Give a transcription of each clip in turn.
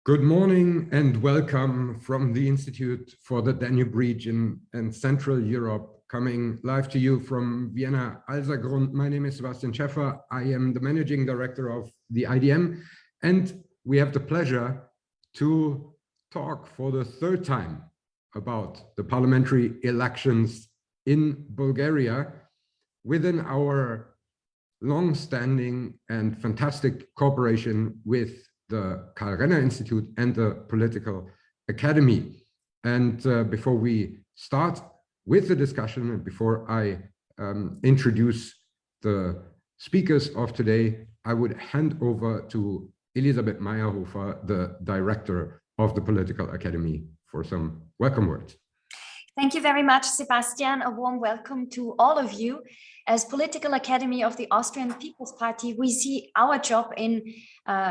Good morning and welcome from the Institute for the Danube region and Central Europe, coming live to you from Vienna, Alsergrund. My name is Sebastian Schäffer. I am the Managing Director of the IDM, and we have the pleasure to talk for the third time about the parliamentary elections in Bulgaria within our long-standing and fantastic cooperation with the Karl Renner Institute and the Political Academy. And before we start with the discussion, and before I introduce the speakers of today, I would hand over to Elisabeth Mayerhofer, the director of the Political Academy, for some welcome words. Thank you very much, Sebastian. A warm welcome to all of you. As Political Academy of the Austrian People's Party, we see our job in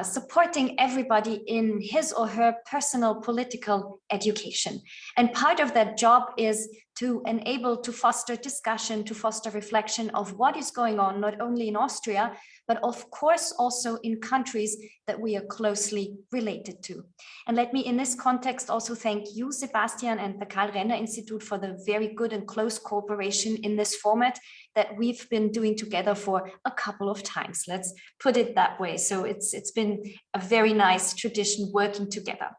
supporting everybody in his or her personal political education. And part of that job is to enable to foster discussion, to foster reflection of what is going on, not only in Austria, but of course also in countries that we are closely related to. And let me in this context also thank you, Sebastian, and the Karl Renner Institute for the very good and close cooperation in this format that we've been doing together for a couple of times. Let's put it that way. So it's been a very nice tradition working together.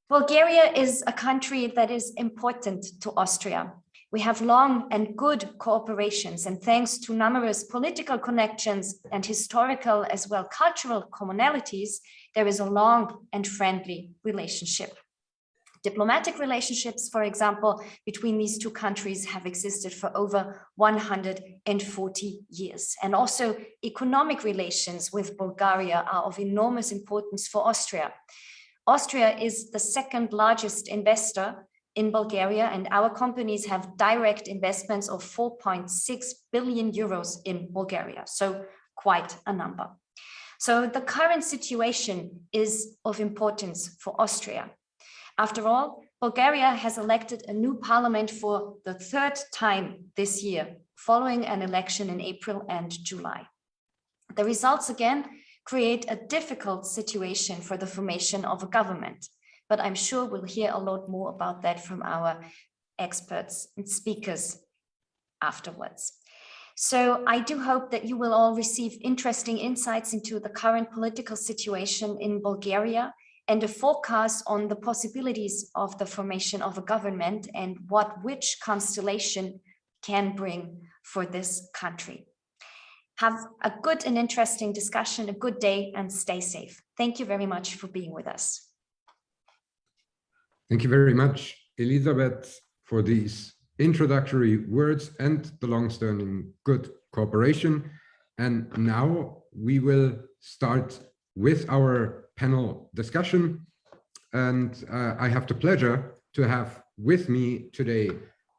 Bulgaria is a country that is important to Austria. We have long and good cooperations, and thanks to numerous political connections and historical as well cultural commonalities, there is a long and friendly relationship. Diplomatic relationships, for example, between these two countries have existed for over 140 years. And also economic relations with Bulgaria are of enormous importance for Austria. Austria is the second largest investor in Bulgaria, and our companies have direct investments of 4.6 billion euros in Bulgaria. So quite a number. So the current situation is of importance for Austria. After all, Bulgaria has elected a new parliament for the third time this year, following an election in April and July. The results again create a difficult situation for the formation of a government, but I'm sure we'll hear a lot more about that from our experts and speakers afterwards. So I do hope that you will all receive interesting insights into the current political situation in Bulgaria and a forecast on the possibilities of the formation of a government and which constellation can bring for this country. Have a good and interesting discussion, a good day, and stay safe. Thank you very much for being with us. Thank you very much, Elisabeth, for these introductory words and the long-standing good cooperation. And now we will start with our panel discussion. And I have the pleasure to have with me today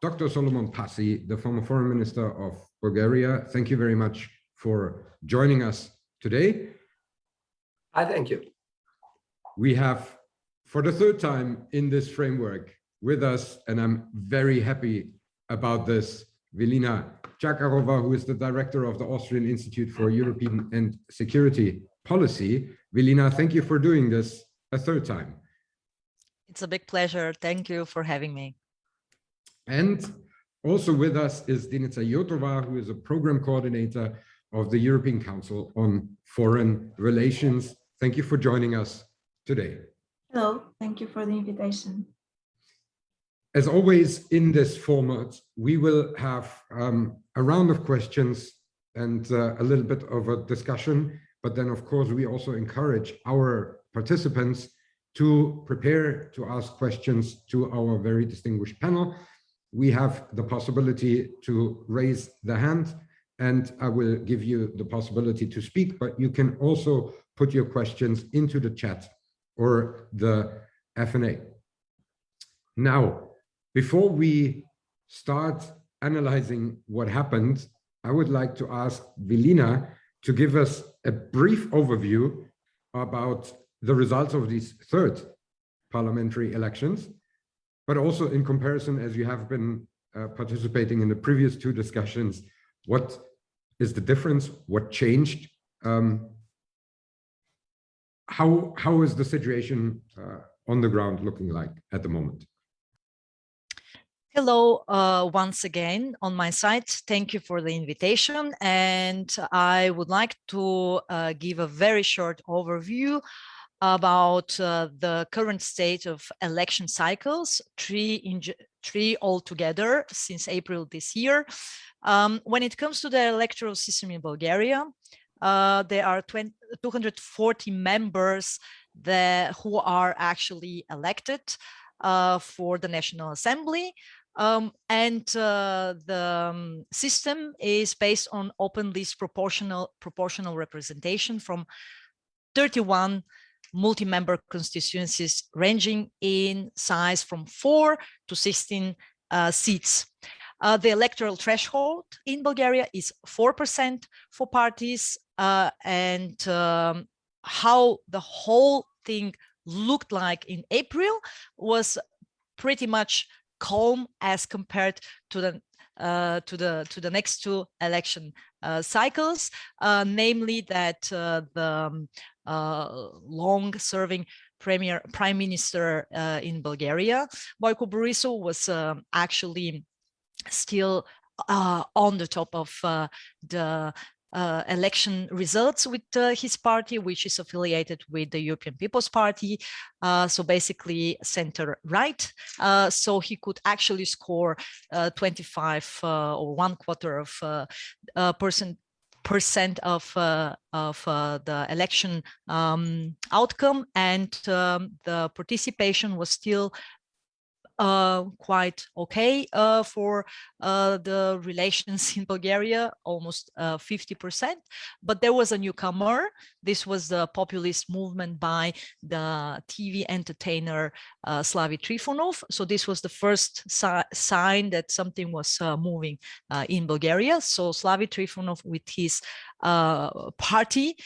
Dr. Solomon Passy, the former Foreign Minister of Bulgaria. Thank you very much for joining us today. I thank you. We have, for the third time in this framework, with us, and I'm very happy about this, Velina Tchakarova, who is the director of the Austrian Institute for European and Security Policy. Velina, thank you for doing this a third time. It's a big pleasure. Thank you for having me. And also with us is Denica, Yotova, who is a program coordinator of the European Council on Foreign Relations. Thank you for joining us today. Hello, thank you for the invitation. As always in this format, we will have a round of questions and a little bit of a discussion, but then of course we also encourage our participants to prepare to ask questions to our very distinguished panel. We have the possibility to raise the hand, and I will give you the possibility to speak, but you can also put your questions into the chat or the F&A. Now, before we start analyzing what happened, I would like to ask Velina to give us a brief overview about the results of these third parliamentary elections, but also in comparison, as you have been participating in the previous two discussions, what is the difference, what changed how is the situation on the ground looking like at the moment? Hello, once again on my side. Thank you for the invitation. And I would like to give a very short overview about the current state of election cycles, three altogether since April this year. When it comes to the electoral system in Bulgaria, there are 240 members who are actually elected for the National Assembly. The system is based on open list proportional representation from 31 multi-member constituencies ranging in size from 4 to 16 seats. The electoral threshold in Bulgaria is 4% for parties, and how the whole thing looked like in April was pretty much calm as compared to the next two election cycles, namely that the long-serving prime minister in Bulgaria, Boyko Borisov, was actually still on the top of the election results with his party, which is affiliated with the European People's Party, so basically center-right. So he could actually score 25 or 1/4 of percent of the election outcome, and the participation was still quite okay for the relations in Bulgaria, almost 50%. But there was a newcomer. This was the populist movement by the TV entertainer Slavi Trifonov. So this was the first sign that something was moving in Bulgaria. So Slavi Trifonov, with his party,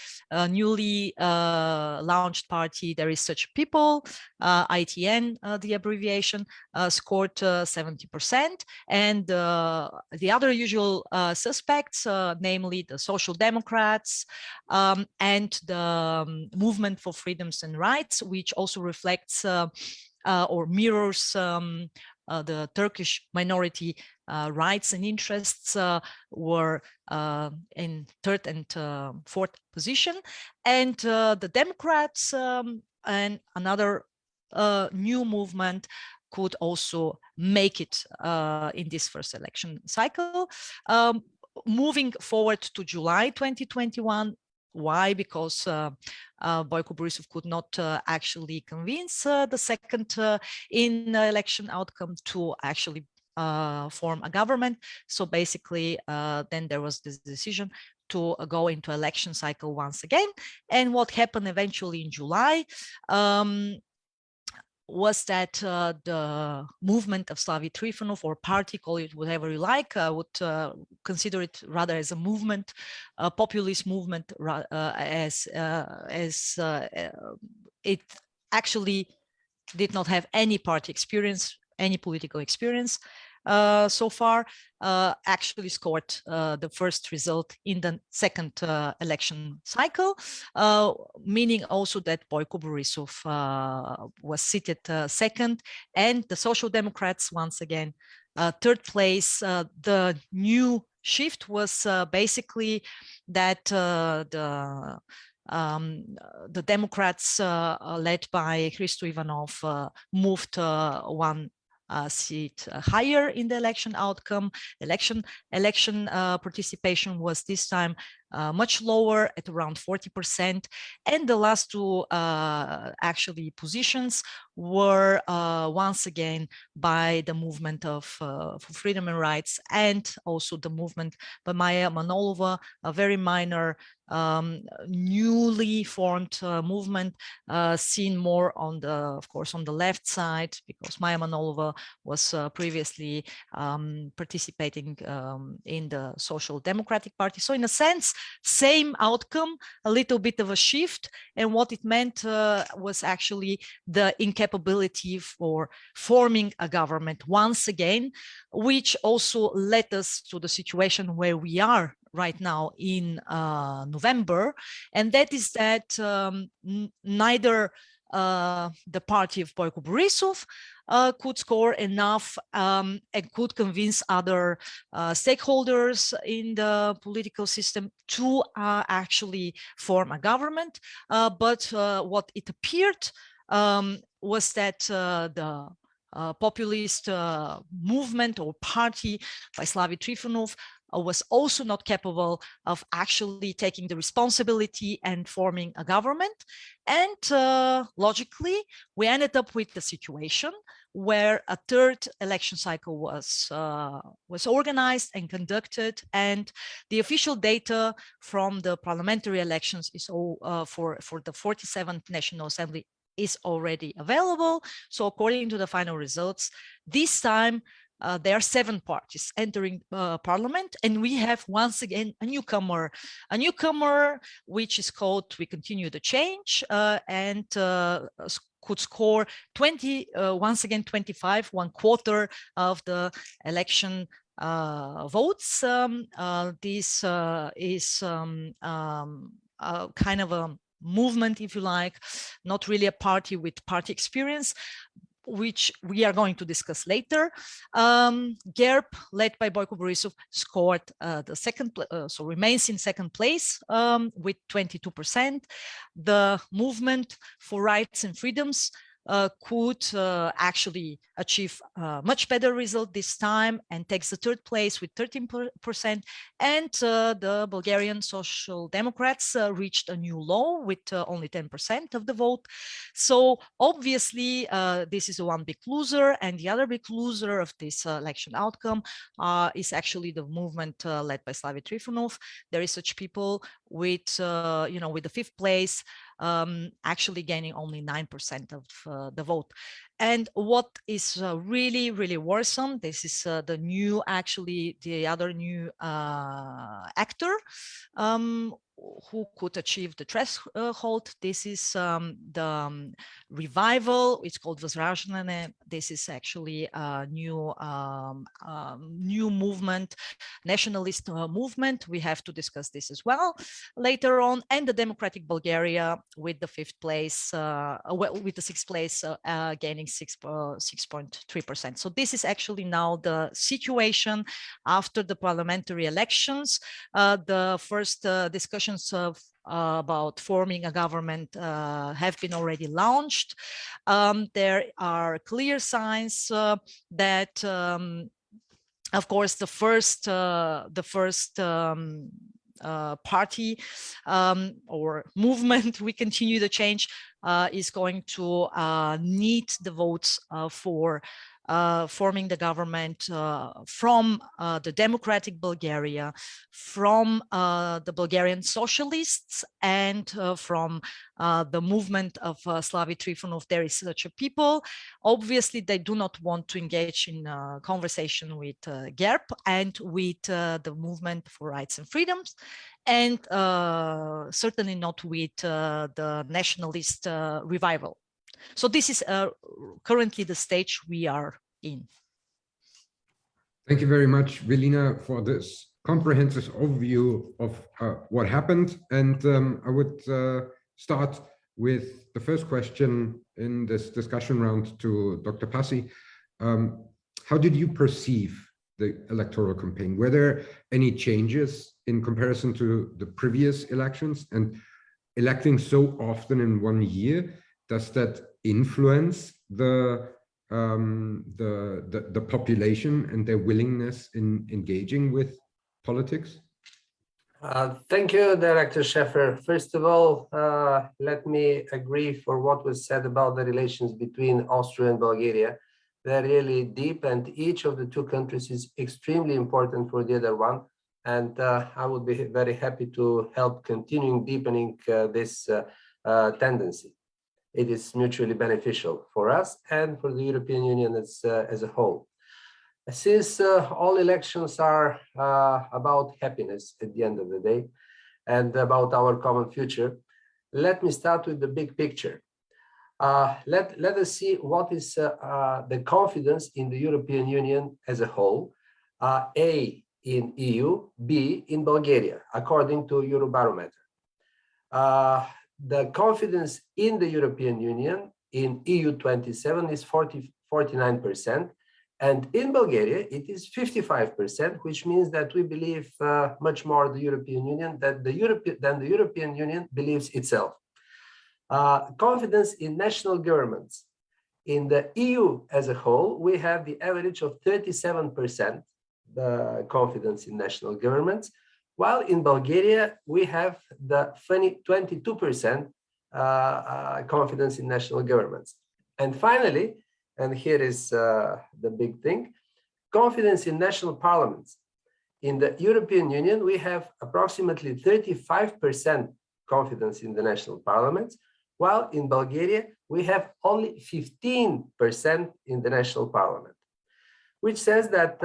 newly launched party, There Is Such People, ITN, the abbreviation, scored 70%, and the other usual suspects, namely the Social Democrats and the Movement for Freedoms and Rights, which also reflects or mirrors the Turkish minority rights and interests, were in third and fourth position, and the Democrats and another new movement could also make it in this first election cycle. Moving forward to July 2021, why? Because Boyko Borisov could not actually convince the second in election outcome to actually form a government. So basically, then there was this decision to go into election cycle once again. And what happened eventually in July was that the movement of Slavi Trifonov, or party, call it whatever you like, I would consider it rather as a movement, a populist movement, as it actually did not have any party experience, any political experience so far, actually scored the first result in the second election cycle, meaning also that Boyko Borisov was seated second, and the Social Democrats once again third place. The new shift was basically that the Democrats led by Hristo Ivanov moved one seat higher in the election outcome. Election participation was this time much lower at around 40%, and the last two actually positions were once again by the movement of for freedom and rights, and also the movement by Maya Manolova, a very minor newly formed movement, seen more on the, of course, on the left side, because Maya Manolova was previously participating in the Social Democratic Party. So in a sense, same outcome, a little bit of a shift, and what it meant was actually the incapability for forming a government once again, which also led us to the situation where we are right now in November, and that is that neither the party of Boyko Borisov could score enough and could convince other stakeholders in the political system to actually form a government. But what it appeared was that the populist movement or party by Slavy Trifonov was also not capable of actually taking the responsibility and forming a government. And logically, we ended up with the situation where a third election cycle was organized and conducted, and the official data from the parliamentary elections is all for the 47th National Assembly is already available. So according to the final results, this time there are 7 parties entering parliament, and we have once again a newcomer which is called We Continue the Change, and could score 20, once again 25, 1/4 of the election votes. This is kind of a movement, if you like, not really a party with party experience, which we are going to discuss later. GERB, led by Boyko Borisov, scored the second, so remains in second place with 22%. The Movement for Rights and Freedoms could actually achieve a much better result this time and takes the third place with 13%. And the Bulgarian Social Democrats reached a new low with only 10% of the vote. So obviously, this is one big loser, and the other big loser of this election outcome is actually the movement led by Slavy Trifonov. There is such people with, with the 5th place, actually gaining only 9% of the vote. And what is really, really worrisome, this is the other new actor who could achieve the threshold. This is the revival. It's called Возрождение. This is actually a new movement, nationalist movement. We have to discuss this as well later on. And the Democratic Bulgaria with the 5th place, with the 6th place, gaining 6.3%. So this is actually now the situation after the parliamentary elections. The first discussions about forming a government have been already launched. There are clear signs that, of course, the first party or movement, We Continue the Change, is going to need the votes for forming the government from the Democratic Bulgaria, from the Bulgarian Socialists, and from the movement of Slavy Trifonov. There is such a people. Obviously, they do not want to engage in conversation with GERB and with the Movement for Rights and Freedoms, and certainly not with the nationalist revival. So this is currently the stage we are in. Thank you very much, Velina, for this comprehensive overview of what happened. And I would start with the first question in this discussion round to Dr. Passy. How did you perceive the electoral campaign? Were there any changes in comparison to the previous elections? And electing so often in one year, does that influence the population and their willingness in engaging with politics? Thank you, Director Schäffer. First of all, let me agree for what was said about the relations between Austria and Bulgaria. They're really deep, and each of the two countries is extremely important for the other one. And I would be very happy to help continuing deepening this tendency. It is mutually beneficial for us and for the European Union as a whole. Since all elections are about happiness at the end of the day and about our common future, let me start with the big picture. Let us see what is the confidence in the European Union as a whole, A, in EU, B in Bulgaria, according to Eurobarometer. The confidence in the European Union in EU 27 is 49%, and in Bulgaria it is 55%, which means that we believe much more the European Union than the European Union believes itself. Confidence in national governments. In the EU as a whole, we have the average of 37% the confidence in national governments, while in Bulgaria, we have the 22% confidence in national governments. And finally, and here is the big thing, confidence in national parliaments. In the European Union, we have approximately 35% confidence in the national parliaments, while in Bulgaria, we have only 15% in the national parliament, which says that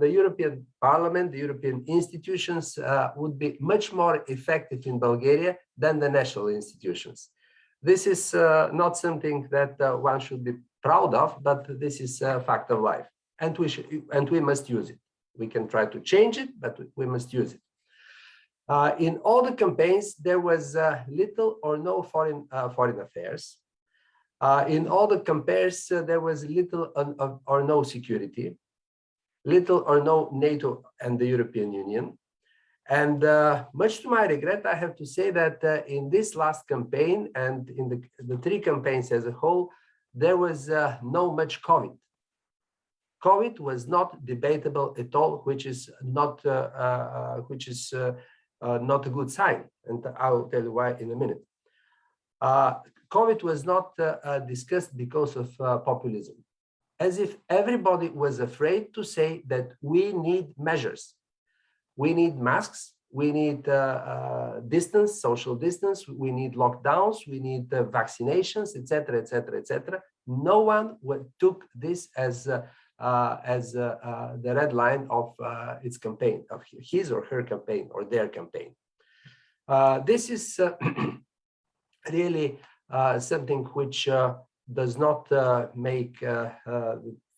the European Parliament, the European institutions would be much more effective in Bulgaria than the national institutions. This is not something that one should be proud of, but this is a fact of life, and we must use it. We can try to change it, but we must use it. In all the campaigns, there was little or no foreign affairs. In all the campaigns, there was little or no security, little or no NATO and the European Union. And much to my regret, I have to say that in this last campaign and in the three campaigns as a whole, there was no much COVID. COVID was not debatable at all, which is not a good sign. And I will tell you why in a minute. COVID was not discussed because of populism, as if everybody was afraid to say that we need measures. We need masks, we need distance, social distance, we need lockdowns, we need vaccinations, etc., etc., etc. No one took this as the red line of its campaign, of his or her campaign or their campaign. This is really something which does not make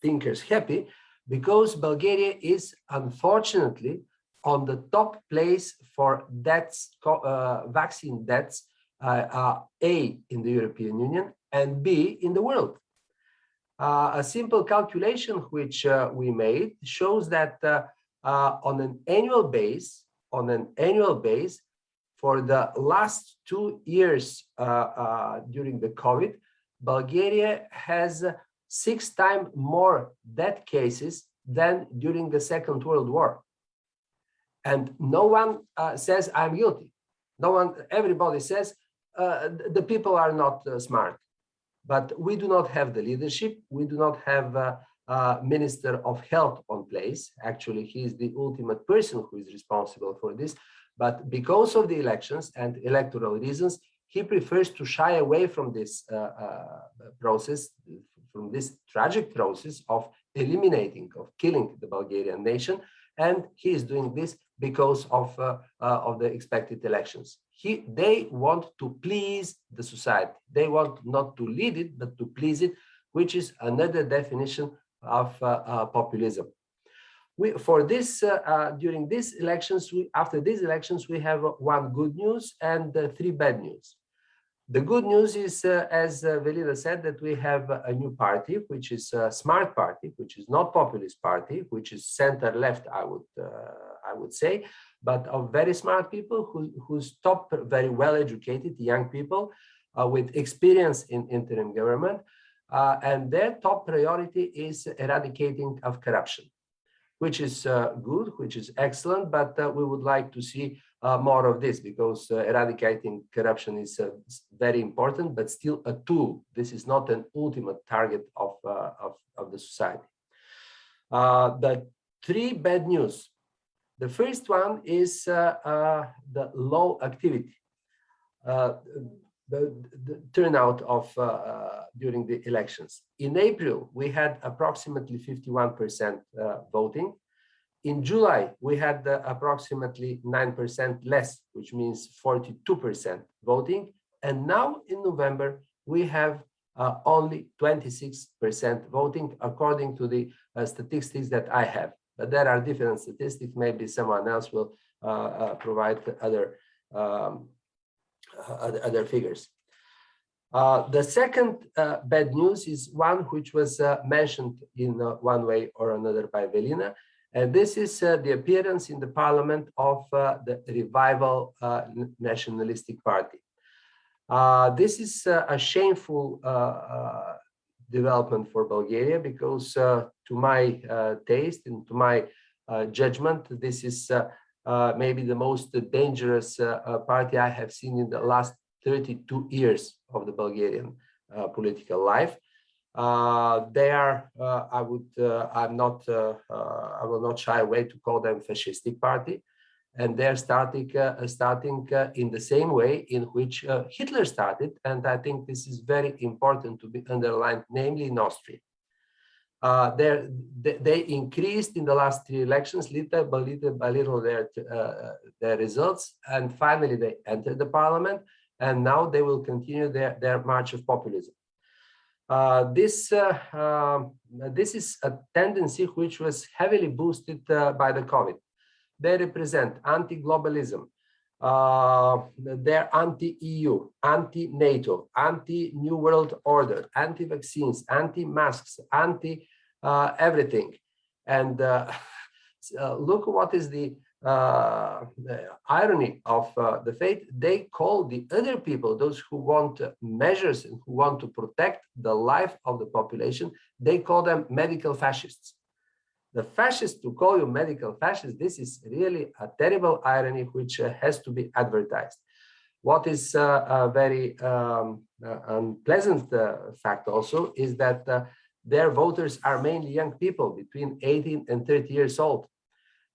thinkers happy, because Bulgaria is unfortunately on the top place for deaths, vaccine deaths, A, in the European Union, and B, in the world. A simple calculation which we made shows that on an annual base, for the last 2 years during the COVID, Bulgaria has 6 times more death cases than during the Second World War. And no one says I'm guilty. No one, everybody says the people are not smart. But we do not have the leadership. We do not have a Minister of Health on place. Actually, he is the ultimate person who is responsible for this. But because of the elections and electoral reasons, he prefers to shy away from this process, from this tragic process of eliminating, of killing the Bulgarian nation. And he is doing this because of the expected elections. They want to please the society. They want not to lead it, but to please it, which is another definition of populism. During these elections, after these elections, we have 1 good news and 3 bad news. The good news is, as Velina said, that we have a new party, which is a smart party, which is not populist party, which is center-left, I would say, but of very smart people who's top, very well-educated young people with experience in interim government, and their top priority is eradicating of corruption, which is good, which is excellent, but we would like to see more of this, because eradicating corruption is very important, but still a tool. This is not an ultimate target of the society. The 3 bad news. The first one is the low activity, the turnout of during the elections. In April, we had approximately 51% voting. In July, we had approximately 9% less, which means 42% voting. And now in November, we have only 26% voting, according to the statistics that I have. but there are different statistics. Maybe someone else will provide other figures. The second bad news is one which was mentioned in one way or another by Velina, and this is the appearance in the parliament of the revival nationalistic party. This is a shameful development for Bulgaria because to my taste and to my judgment, this is maybe the most dangerous party I have seen in the last 32 years of the Bulgarian political life. They are, I will not shy away to call them fascistic party, and they're starting in the same way in which Hitler started, and I think this is very important to be underlined, namely in Austria. They increased in the last 3 elections, little by little their results, and finally they entered the parliament, and now they will continue their march of populism. This is a tendency which was heavily boosted by the COVID. They represent anti-globalism, they're anti-EU, anti-NATO, anti-New World Order, anti-vaccines, anti-masks, anti-everything. And look what is the irony of the fate. They call the other people, those who want measures and who want to protect the life of the population, they call them medical fascists. The fascists, to call you medical fascists, this is really a terrible irony which has to be advertised. What is a very unpleasant fact also is that their voters are mainly young people between 18 and 30 years old.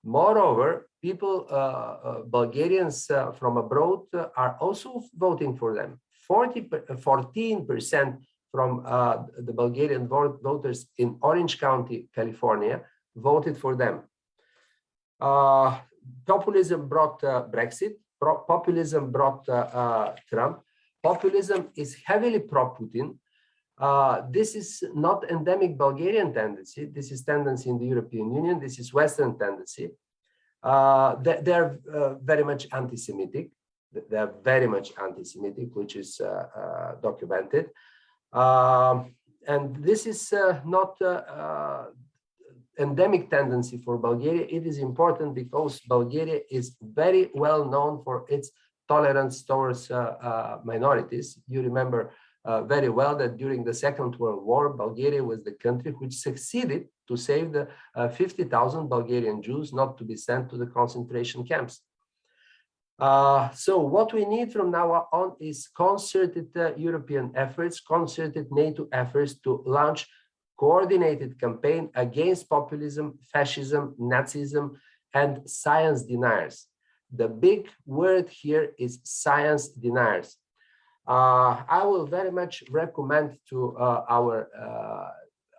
Moreover, people, Bulgarians from abroad are also voting for them. 14% from the Bulgarian voters in Orange County, California, voted for them. Populism brought Brexit. Populism brought Trump. Populism is heavily pro-Putin. This is not endemic Bulgarian tendency. This is tendency in the European Union. This is Western tendency. They're very much anti-Semitic. They're very much anti-Semitic, which is documented. And this is not endemic tendency for Bulgaria. It is important because Bulgaria is very well known for its tolerance towards minorities. You remember very well that during the Second World War, Bulgaria was the country which succeeded to save the 50,000 Bulgarian Jews not to be sent to the concentration camps. So what we need from now on is concerted European efforts, concerted NATO efforts to launch coordinated campaign against populism, fascism, Nazism, and science deniers. The big word here is science deniers. I will very much recommend to our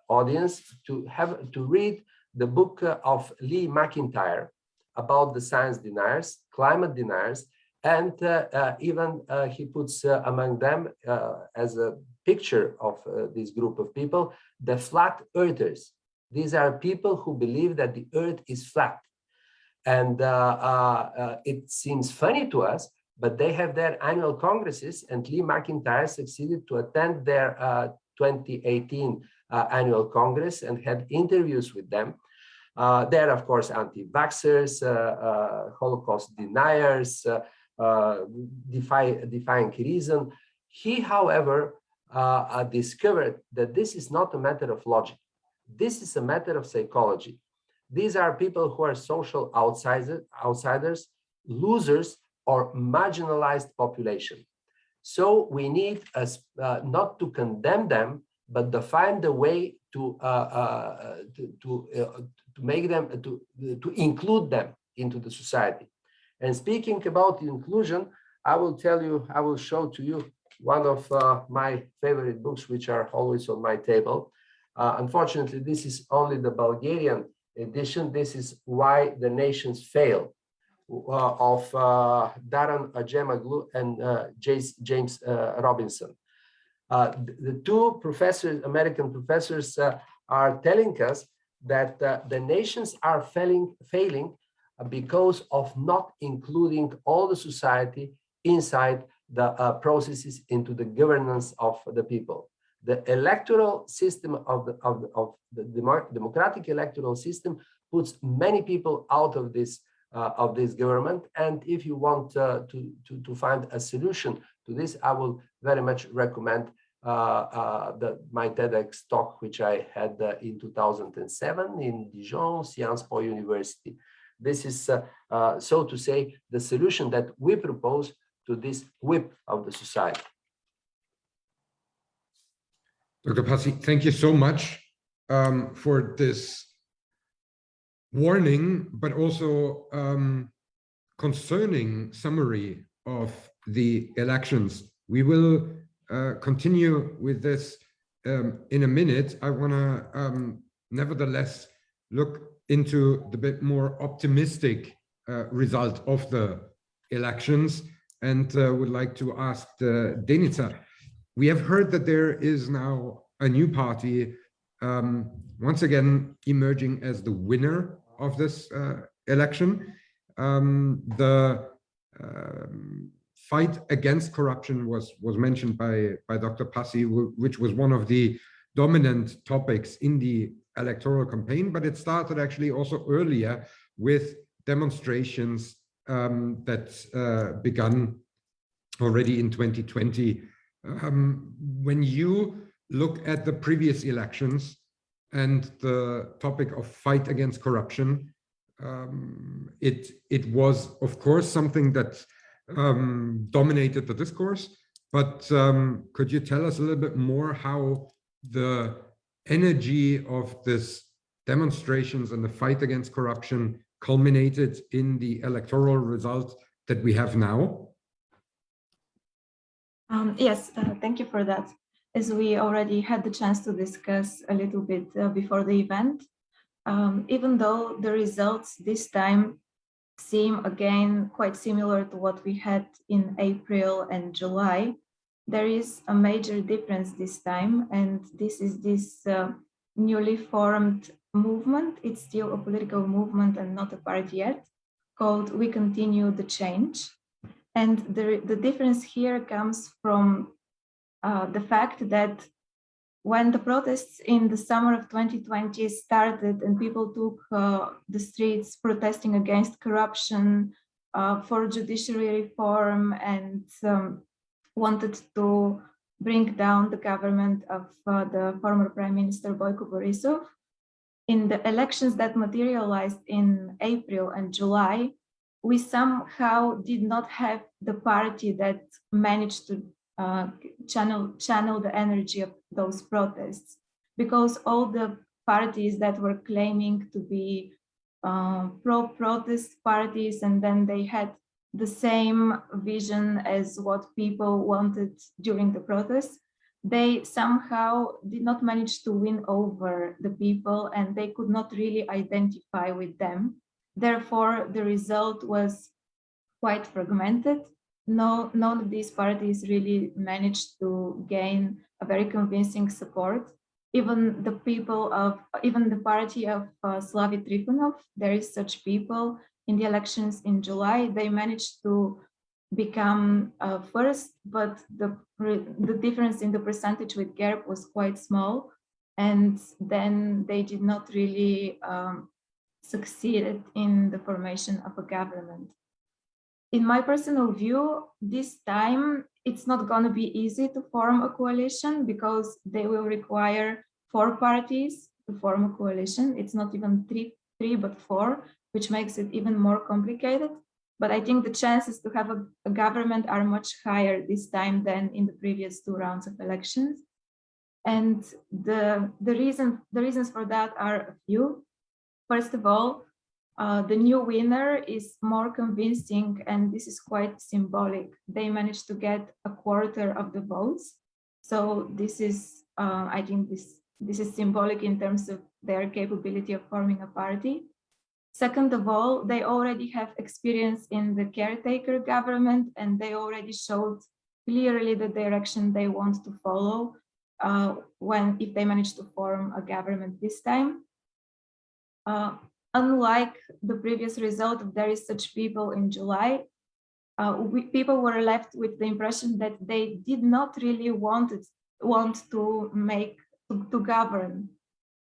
audience to read the book of Lee McIntyre about the science deniers, climate deniers, and even he puts among them as a picture of this group of people, the flat earthers. These are people who believe that the earth is flat. And it seems funny to us, but they have their annual congresses, and Lee McIntyre succeeded to attend their 2018 annual congress and had interviews with them. They're, of course, anti-vaxxers, Holocaust deniers, defying reason. He, however, discovered that this is not a matter of logic. This is a matter of psychology. These are people who are social outsiders, losers, or marginalized population. So we need not to condemn them, but to find a way to make them to include them into the society. And speaking about inclusion, I will show to you one of my favorite books, which are always on my table. Unfortunately, this is only the Bulgarian edition. This is Why the Nations Fail, of Darren Ajemoglu and James Robinson. The two professors, American professors, are telling us that the nations are failing because of not including all the society inside the processes into the governance of the people. The electoral system of the democratic electoral system puts many people out of this government. And if you want to find a solution to this, I will very much recommend my TEDx talk, which I had in 2007 in Dijon, Sciences Po University. This is, so to say, the solution that we propose to this whip of the society. Dr. Passy, thank you so much for this warning, but also concerning summary of the elections. We will continue with this in a minute. I want to nevertheless look into the bit more optimistic result of the elections, and would like to ask Denica. We have heard that there is now a new party once again emerging as the winner of this election. The fight against corruption was mentioned by Dr. Passy, which was one of the dominant topics in the electoral campaign, but it started actually also earlier with demonstrations that began already in 2020. When you look at the previous elections and the topic of fight against corruption, it was, of course, something that dominated the discourse, but could you tell us a little bit more how the energy of this demonstrations and the fight against corruption culminated in the electoral result that we have now? Yes, thank you for that. As we already had the chance to discuss a little bit before the event, even though the results this time seem again quite similar to what we had in April and July, there is a major difference this time, and this is this newly formed movement. It's still a political movement and not a party yet, called We Continue the Change. And the difference here comes from the fact that when the protests in the summer of 2020 started and people took the streets protesting against corruption, for judiciary reform, and wanted to bring down the government of the former Prime Minister Boyko Borisov, in the elections that materialized in April and July, we somehow did not have the party that managed to channel the energy of those protests, because all the parties that were claiming to be pro-protest parties, and then they had the same vision as what people wanted during the protests, they somehow did not manage to win over the people, and they could not really identify with them. Therefore, the result was quite fragmented. None of these parties really managed to gain a very convincing support. Even the party of Slavy Trifonov, there is such people in the elections in July, they managed to become first, but the difference in the percentage with GERB was quite small, and then they did not really succeed in the formation of a government. In my personal view, this time it's not going to be easy to form a coalition, because they will require 4 parties to form a coalition. It's not even three but 4, which makes it even more complicated. But I think the chances to have a government are much higher this time than in the previous 2 rounds of elections. And the reasons for that are a few. First of all, the new winner is more convincing, and this is quite symbolic. They managed to get a quarter of the votes. So this is, I think this is symbolic in terms of their capability of forming a party. Second of all, they already have experience in the caretaker government, and they already showed clearly the direction they want to follow if they manage to form a government this time. unlike the previous result, if there is such people in July, people were left with the impression that they did not really want to govern.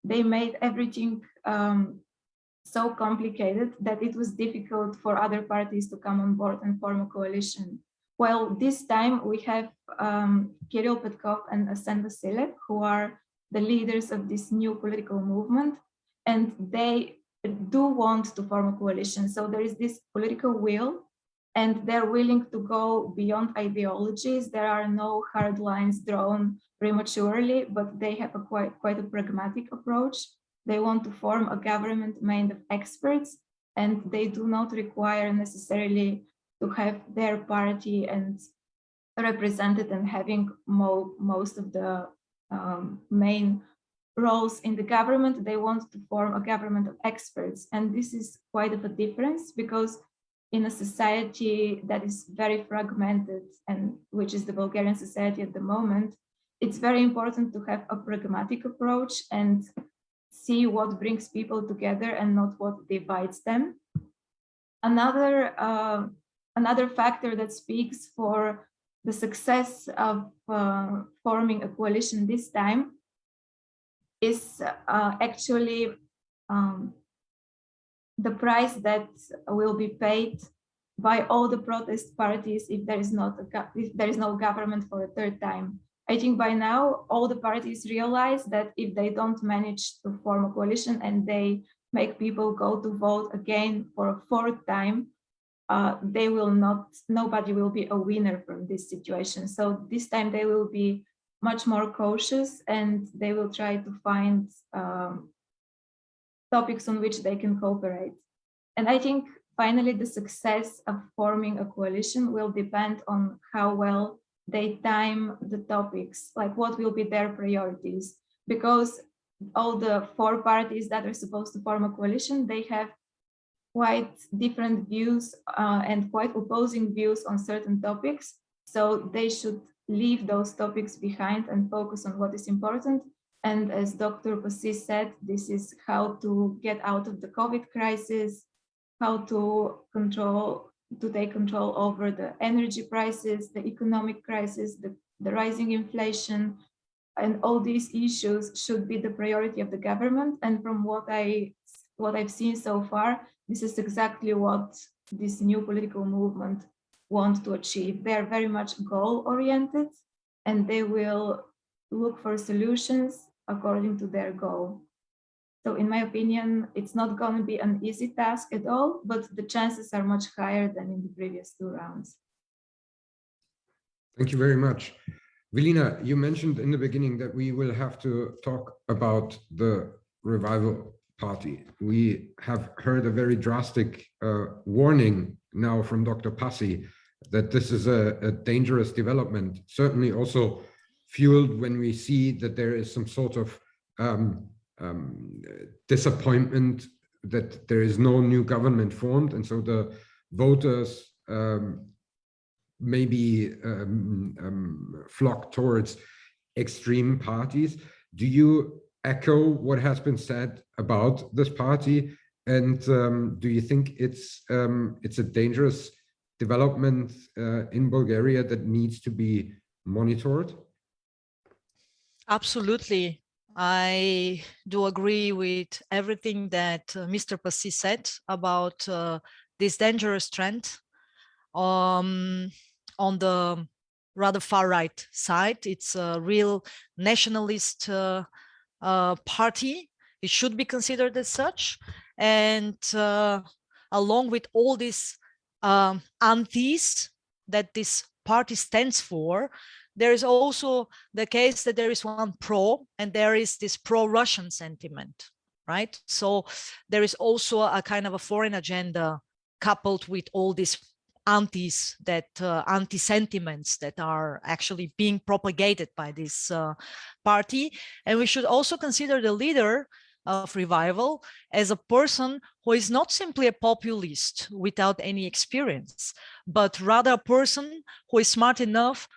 They made everything so complicated that it was difficult for other parties to come on board and form a coalition. Well, this time we have Kirill Petkov and Arsen Vasilyev, who are the leaders of this new political movement, and they do want to form a coalition. So there is this political will, and they're willing to go beyond ideologies. There are no hard lines drawn prematurely, but they have a quite a pragmatic approach. They want to form a government made of experts, and they do not require necessarily to have their party and represented and having most of the main roles in the government. They want to form a government of experts. And this is quite of a difference, because in a society that is very fragmented, and which is the Bulgarian society at the moment, it's very important to have a pragmatic approach and see what brings people together and not what divides them. Another factor that speaks for the success of forming a coalition this time is actually the price that will be paid by all the protest parties if there is no government for a third time. I think by now all the parties realize that if they don't manage to form a coalition and they make people go to vote again for a fourth time, nobody will be a winner from this situation. So this time they will be much more cautious, and they will try to find topics on which they can cooperate. And I think finally the success of forming a coalition will depend on how well they time the topics, like what will be their priorities, because all the four parties that are supposed to form a coalition, they have quite different views and quite opposing views on certain topics. So they should leave those topics behind and focus on what is important. And as Dr. Passy said, this is how to get out of the COVID crisis, how to take control over the energy prices, the economic crisis, the rising inflation, and all these issues should be the priority of the government. And from what I've seen so far, this is exactly what this new political movement wants to achieve. They're very much goal-oriented, and they will look for solutions according to their goal. So in my opinion, it's not going to be an easy task at all, but the chances are much higher than in the previous two rounds. Thank you very much. Velina, you mentioned in the beginning that we will have to talk about the Revival Party. We have heard a very drastic warning now from Dr. Passy that this is a dangerous development, certainly also fueled when we see that there is some sort of disappointment that there is no new government formed, and so the voters maybe flock towards extreme parties. Do you echo what has been said about this party, and do you think it's a dangerous development in Bulgaria that needs to be monitored? Absolutely. I do agree with everything that Mr. Passy said about this dangerous trend. On the rather far right side, it's a real nationalist party. It should be considered as such. And along with all these antis that this party stands for, there is also the case that there is one pro, and there is this pro-Russian sentiment, right? So there is also a kind of a foreign agenda coupled with all these antis, that anti-sentiments that are actually being propagated by this party. And we should also consider the leader of Revival as a person who is not simply a populist without any experience, but rather a person who is smart enough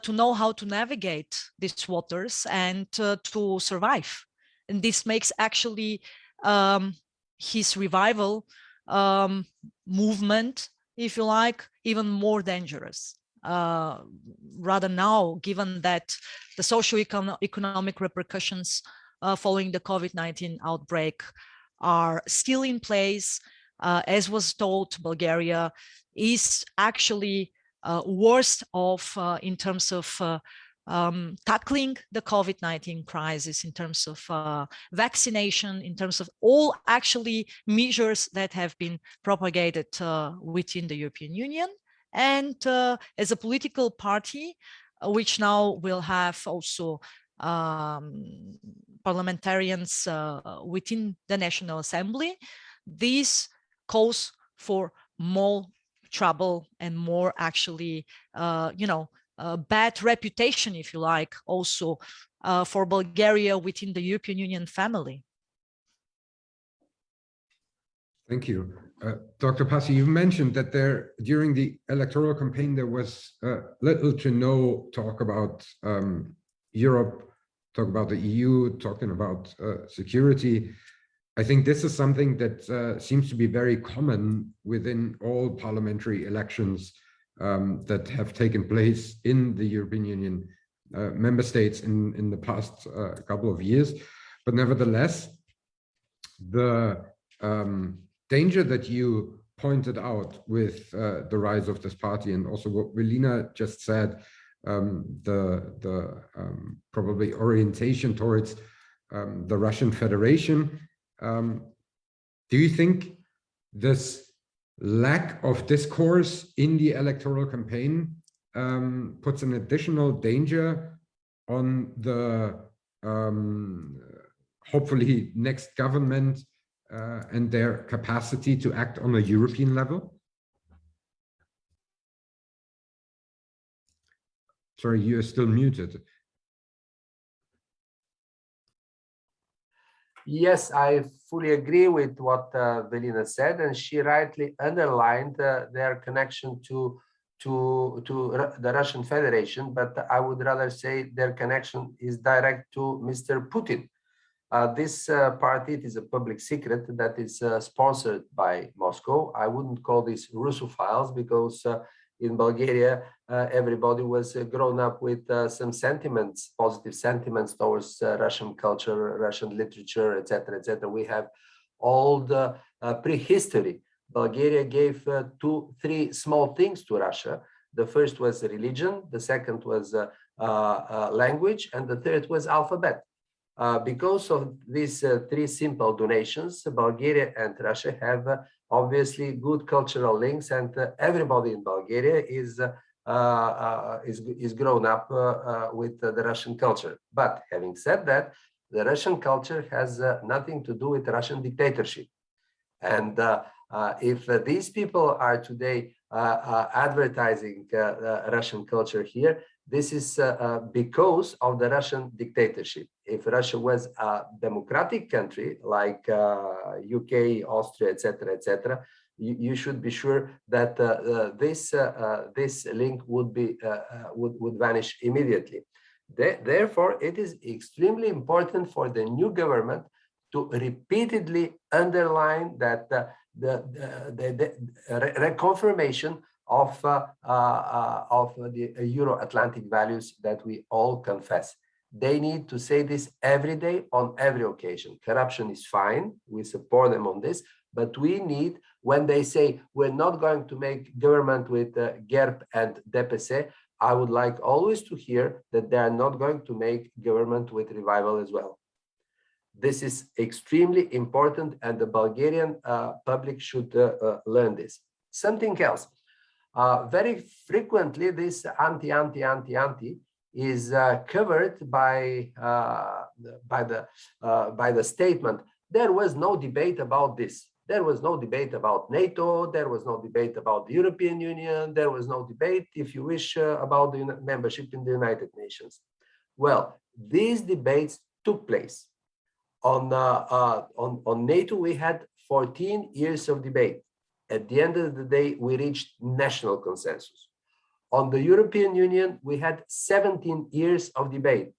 to know how to navigate these waters and to survive. And this makes actually his revival movement, if you like, even more dangerous. Rather now, given that the socio-economic repercussions following the COVID-19 outbreak are still in place, as was told, Bulgaria is actually worst off in terms of tackling the COVID-19 crisis, in terms of vaccination, in terms of all actually measures that have been propagated within the European Union. And as a political party, which now will have also parliamentarians within the National Assembly, this calls for more trouble and more actually, bad reputation, if you like, also for Bulgaria within the European Union family. Thank you. Dr. Passy, you mentioned that during the electoral campaign, there was little to no talk about Europe, talk about the EU, talking about security. I think this is something that seems to be very common within all parliamentary elections that have taken place in the European Union member states in the past couple of years. But nevertheless, the danger that you pointed out with the rise of this party, and also what Velina just said, the probably orientation towards the Russian Federation. Do you think this lack of discourse in the electoral campaign puts an additional danger on the hopefully next government and their capacity to act on a European level? Sorry, you are still muted. Yes, I fully agree with what Velina said, and she rightly underlined their connection to the Russian Federation, but I would rather say their connection is direct to Mr. Putin. This party, it is a public secret that is sponsored by Moscow. I wouldn't call this Russophiles, because in Bulgaria, everybody was grown up with some sentiments, positive sentiments towards Russian culture, Russian literature, etc., etc. We have all the prehistory. Bulgaria gave 2-3 small things to Russia. The first was religion, the second was language, and the third was alphabet. Because of these 3 simple donations, Bulgaria and Russia have obviously good cultural links, and everybody in Bulgaria is grown up with the Russian culture. But having said that, the Russian culture has nothing to do with Russian dictatorship. And if these people are today advertising Russian culture here, this is because of the Russian dictatorship. If Russia was a democratic country like UK, Austria, etc., etc., you should be sure that this link would vanish immediately. Therefore, it is extremely important for the new government to repeatedly underline that the reconfirmation of the Euro-Atlantic values that we all confess. They need to say this every day on every occasion. Corruption is fine, we support them on this, but we need, when they say we're not going to make government with GERB and DPS, I would like always to hear that they are not going to make government with revival as well. This is extremely important, and the Bulgarian public should learn this. Something else. Very frequently, this anti is covered by the statement, there was no debate about this. There was no debate about NATO. There was no debate about the European Union. There was no debate, if you wish, about the membership in the United Nations. Well, these debates took place. On NATO, we had 14 years of debate. At the end of the day, we reached national consensus. On the European Union, we had 17 years of debate.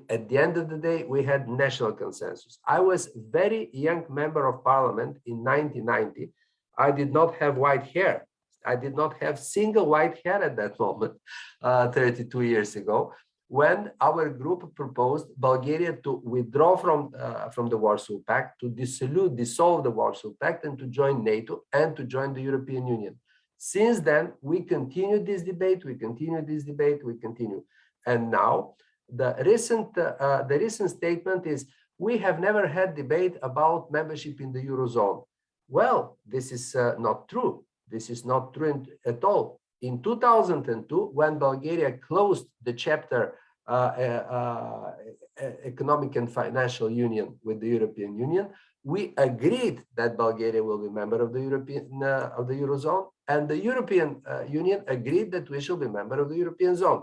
at the end of the day, we had national consensus. I was a very young member of parliament in 1990. I did not have white hair. I did not have single white hair at that moment, 32 years ago, when our group proposed Bulgaria to withdraw from the Warsaw Pact, to dissolve the Warsaw Pact, and to join NATO and to join the European Union. Since then, we continue this debate, we continue. And now, the recent statement is, we have never had debate about membership in the Eurozone. Well, this is not true. This is not true at all. In 2002, when Bulgaria closed the chapter Economic and Financial Union with the European Union, we agreed that Bulgaria will be a member of the Eurozone, and the European Union agreed that we shall be a member of the European zone.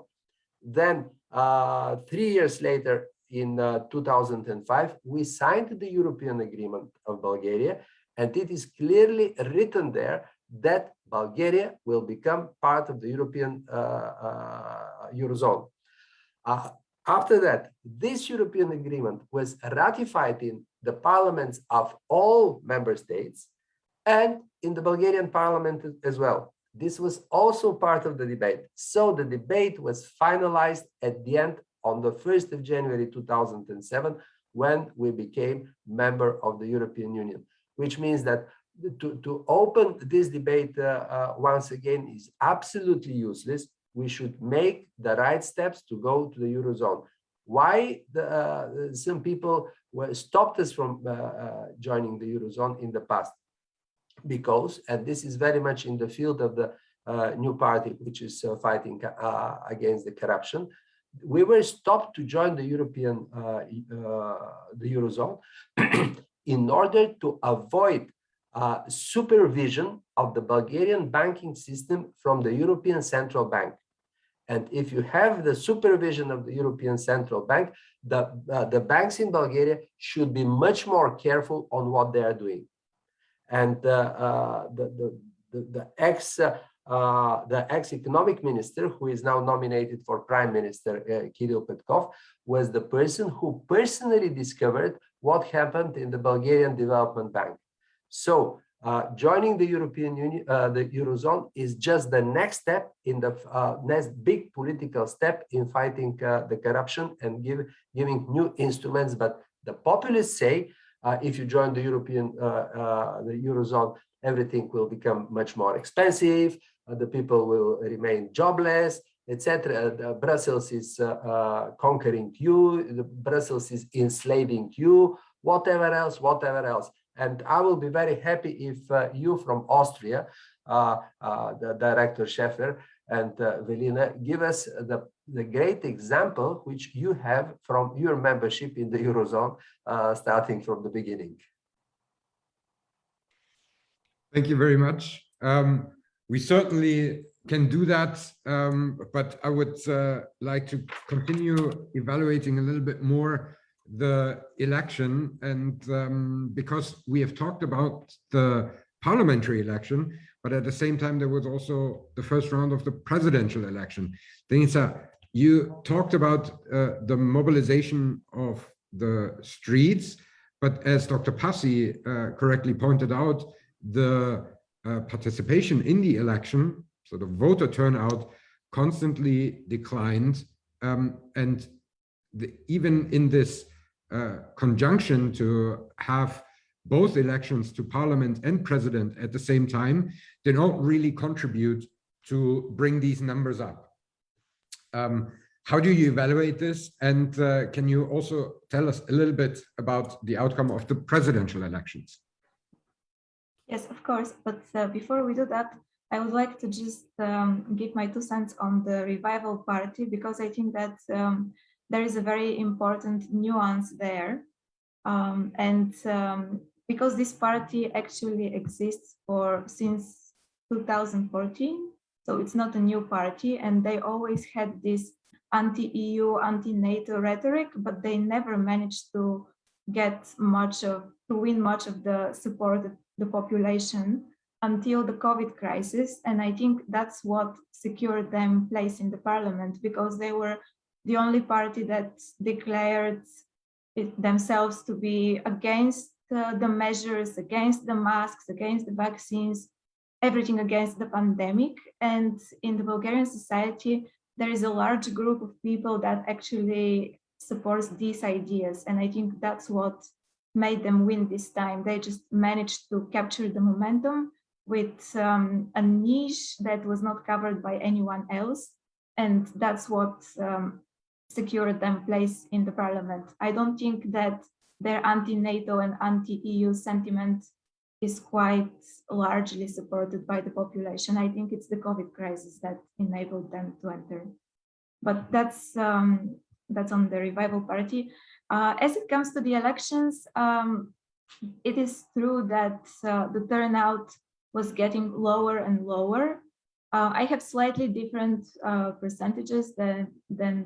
Then 3 years later, in 2005, we signed the European Agreement of Bulgaria, and it is clearly written there that Bulgaria will become part of the European Eurozone. After that, this European agreement was ratified in the parliaments of all member states and in the Bulgarian parliament as well. This was also part of the debate. So the debate was finalized at the end on the 1st of January 2007, when we became member of the European Union, which means that to open this debate once again is absolutely useless. We should make the right steps to go to the Eurozone. Why some people stopped us from joining the Eurozone in the past? Because, and this is very much in the field of the new party, which is fighting against the corruption, we were stopped to join the Eurozone in order to avoid supervision of the Bulgarian banking system from the European Central Bank. And if you have the supervision of the European Central Bank, the banks in Bulgaria should be much more careful on what they are doing. And the ex-economic minister, who is now nominated for prime minister, Kirill Petkov, was the person who personally discovered what happened in the Bulgarian Development Bank. So joining the European Union, the Eurozone, is just the next step in the next big political step in fighting the corruption and giving new instruments. But the populists say, if you join the Eurozone, everything will become much more expensive, the people will remain jobless, etc. Brussels is conquering you, Brussels is enslaving you, whatever else. And I will be very happy if you from Austria, the director Schäffer and Velina, give us the great example which you have from your membership in the Eurozone, starting from the beginning. Thank you very much. We certainly can do that, but I would like to continue evaluating a little bit more the election, and because we have talked about the parliamentary election, but at the same time there was also the first round of the presidential election. Denica, you talked about the mobilization of the streets, but as Dr. Passy correctly pointed out, the participation in the election, so the voter turnout, constantly declined, and even in this conjunction to have both elections to parliament and president at the same time, they don't really contribute to bring these numbers up. How do you evaluate this? And can you also tell us a little bit about the outcome of the presidential elections? Yes, of course. But before we do that, I would like to just give my 2 cents on the Revival Party, because I think that there is a very important nuance there. Because this party actually exists since 2014, so it's not a new party, and they always had this anti-EU, anti-NATO rhetoric, but they never managed to win much of the support of the population until the COVID crisis. And I think that's what secured them place in the parliament, because they were the only party that declared themselves to be against the measures, against the masks, against the vaccines, everything against the pandemic. And in the Bulgarian society, there is a large group of people that actually supports these ideas. And I think that's what made them win this time. They just managed to capture the momentum with a niche that was not covered by anyone else. And that's what secured them place in the parliament. I don't think that their anti-NATO and anti-EU sentiment is quite largely supported by the population. I think it's the COVID crisis that enabled them to enter. But that's on the Revival Party. As it comes to the elections, it is true that the turnout was getting lower and lower. I have slightly different percentages than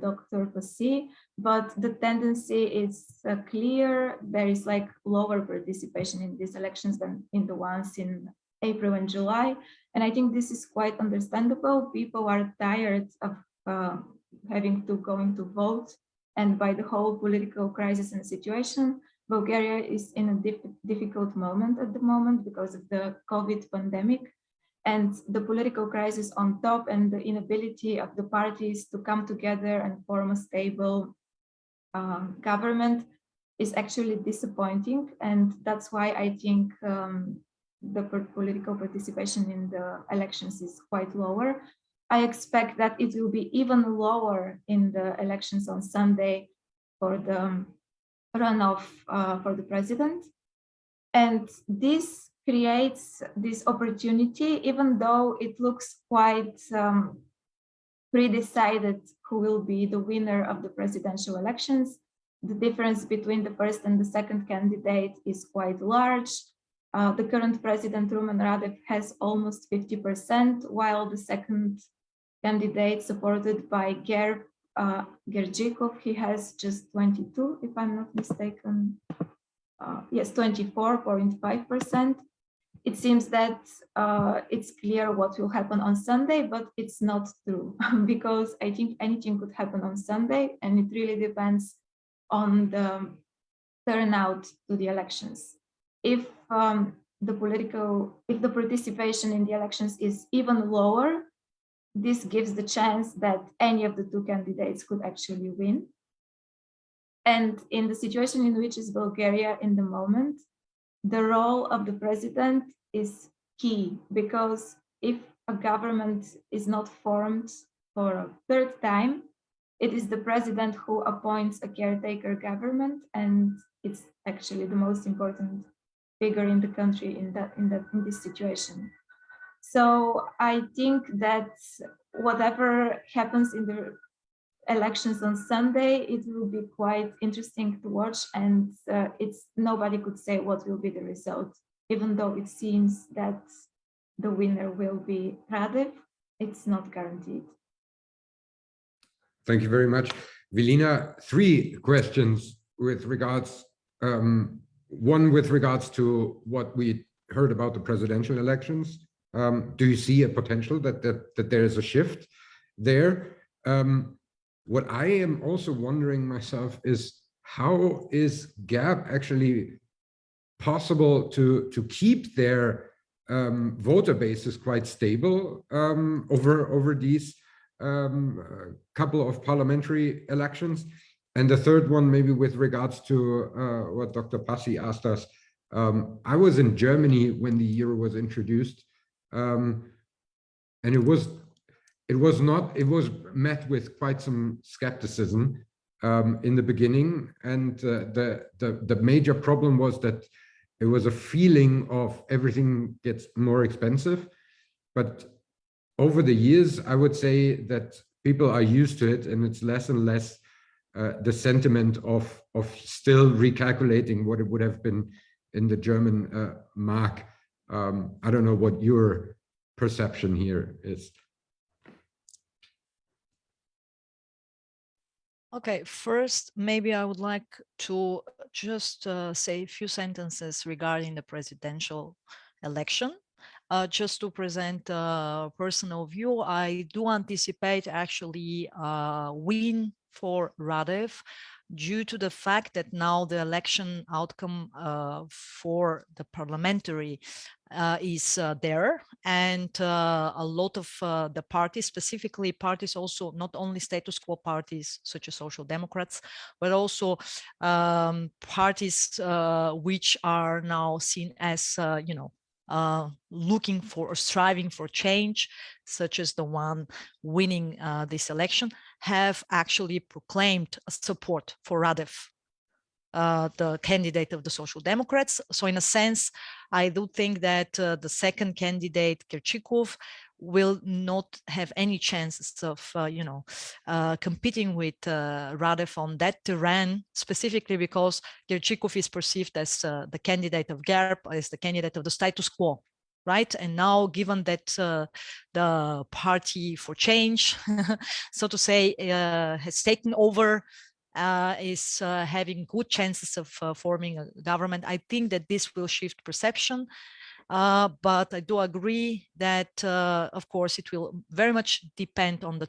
Dr. Passy, but the tendency is clear. There is like lower participation in these elections than in the ones in April and July. And I think this is quite understandable. People are tired of having to going to vote, and by the whole political crisis and situation. Bulgaria is in a difficult moment at the moment because of the COVID pandemic, and the political crisis on top, and the inability of the parties to come together and form a stable government is actually disappointing. And that's why I think the political participation in the elections is quite lower. I expect that it will be even lower in the elections on Sunday for the runoff for the president. And this creates this opportunity, even though it looks quite pre-decided who will be the winner of the presidential elections. The difference between the first and the second candidate is quite large. The current president, Rumen Radev, has almost 50%, while the second candidate, supported by Gergikov, he has just 22, if I'm not mistaken. Yes, 24.5%. It seems that it's clear what will happen on Sunday, but it's not true because I think anything could happen on Sunday, and it really depends on the turnout to the elections. If the participation in the elections is even lower, this gives the chance that any of the two candidates could actually win. And in the situation in which is Bulgaria in the moment, the role of the president is key, because if a government is not formed for a third time, it is the president who appoints a caretaker government, and it's actually the most important figure in the country in this situation. So I think that whatever happens in the elections on Sunday, it will be quite interesting to watch, and nobody could say what will be the result, even though it seems that the winner will be Radev. It's not guaranteed. Thank you very much. Velina, 3 questions with regards, one with regards to what we heard about the presidential elections. Do you see a potential that there is a shift there? What I am also wondering myself is, how is GAP actually possible to keep their voter bases quite stable over these couple of parliamentary elections? And the third one, maybe with regards to what Dr. Passy asked us. I was in Germany when the euro was introduced, and it was met with quite some skepticism in the beginning, and the major problem was that it was a feeling of everything gets more expensive. But over the years, I would say that people are used to it, and it's less and less the sentiment of still recalculating what it would have been in the German mark. I don't know what your perception here is. Okay, first, maybe I would like to just say a few sentences regarding the presidential election. Just to present a personal view, I do anticipate actually win for Radev due to the fact that now the election outcome for the parliamentary is there, and a lot of the parties, specifically parties also not only status quo parties such as Social Democrats, but also parties which are now seen as looking for or striving for change, such as the one winning this election, have actually proclaimed support for Radev, the candidate of the Social Democrats. So in a sense, I do think that the second candidate, Kirchikov, will not have any chances of, competing with Radev on that terrain, specifically because Kirchikov is perceived as the candidate of GERB, as the candidate of the status quo, right? And now, given that the Party for Change, so to say, has taken over, is having good chances of forming a government, I think that this will shift perception. But I do agree that, of course, it will very much depend on the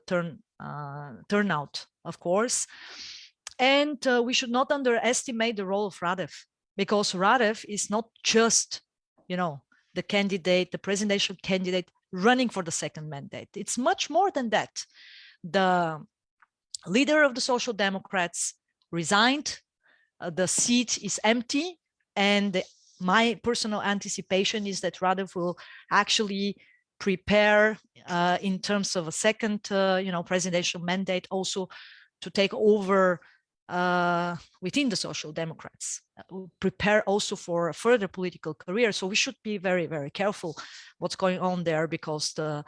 turnout, of course. And we should not underestimate the role of Radev, because Radev is not just, the candidate, the presidential candidate running for the second mandate. It's much more than that. The leader of the Social Democrats resigned, the seat is empty, and my personal anticipation is that Radev will actually prepare in terms of a second, presidential mandate, also to take over within the Social Democrats, prepare also for a further political career. So we should be very, very careful what's going on there, because the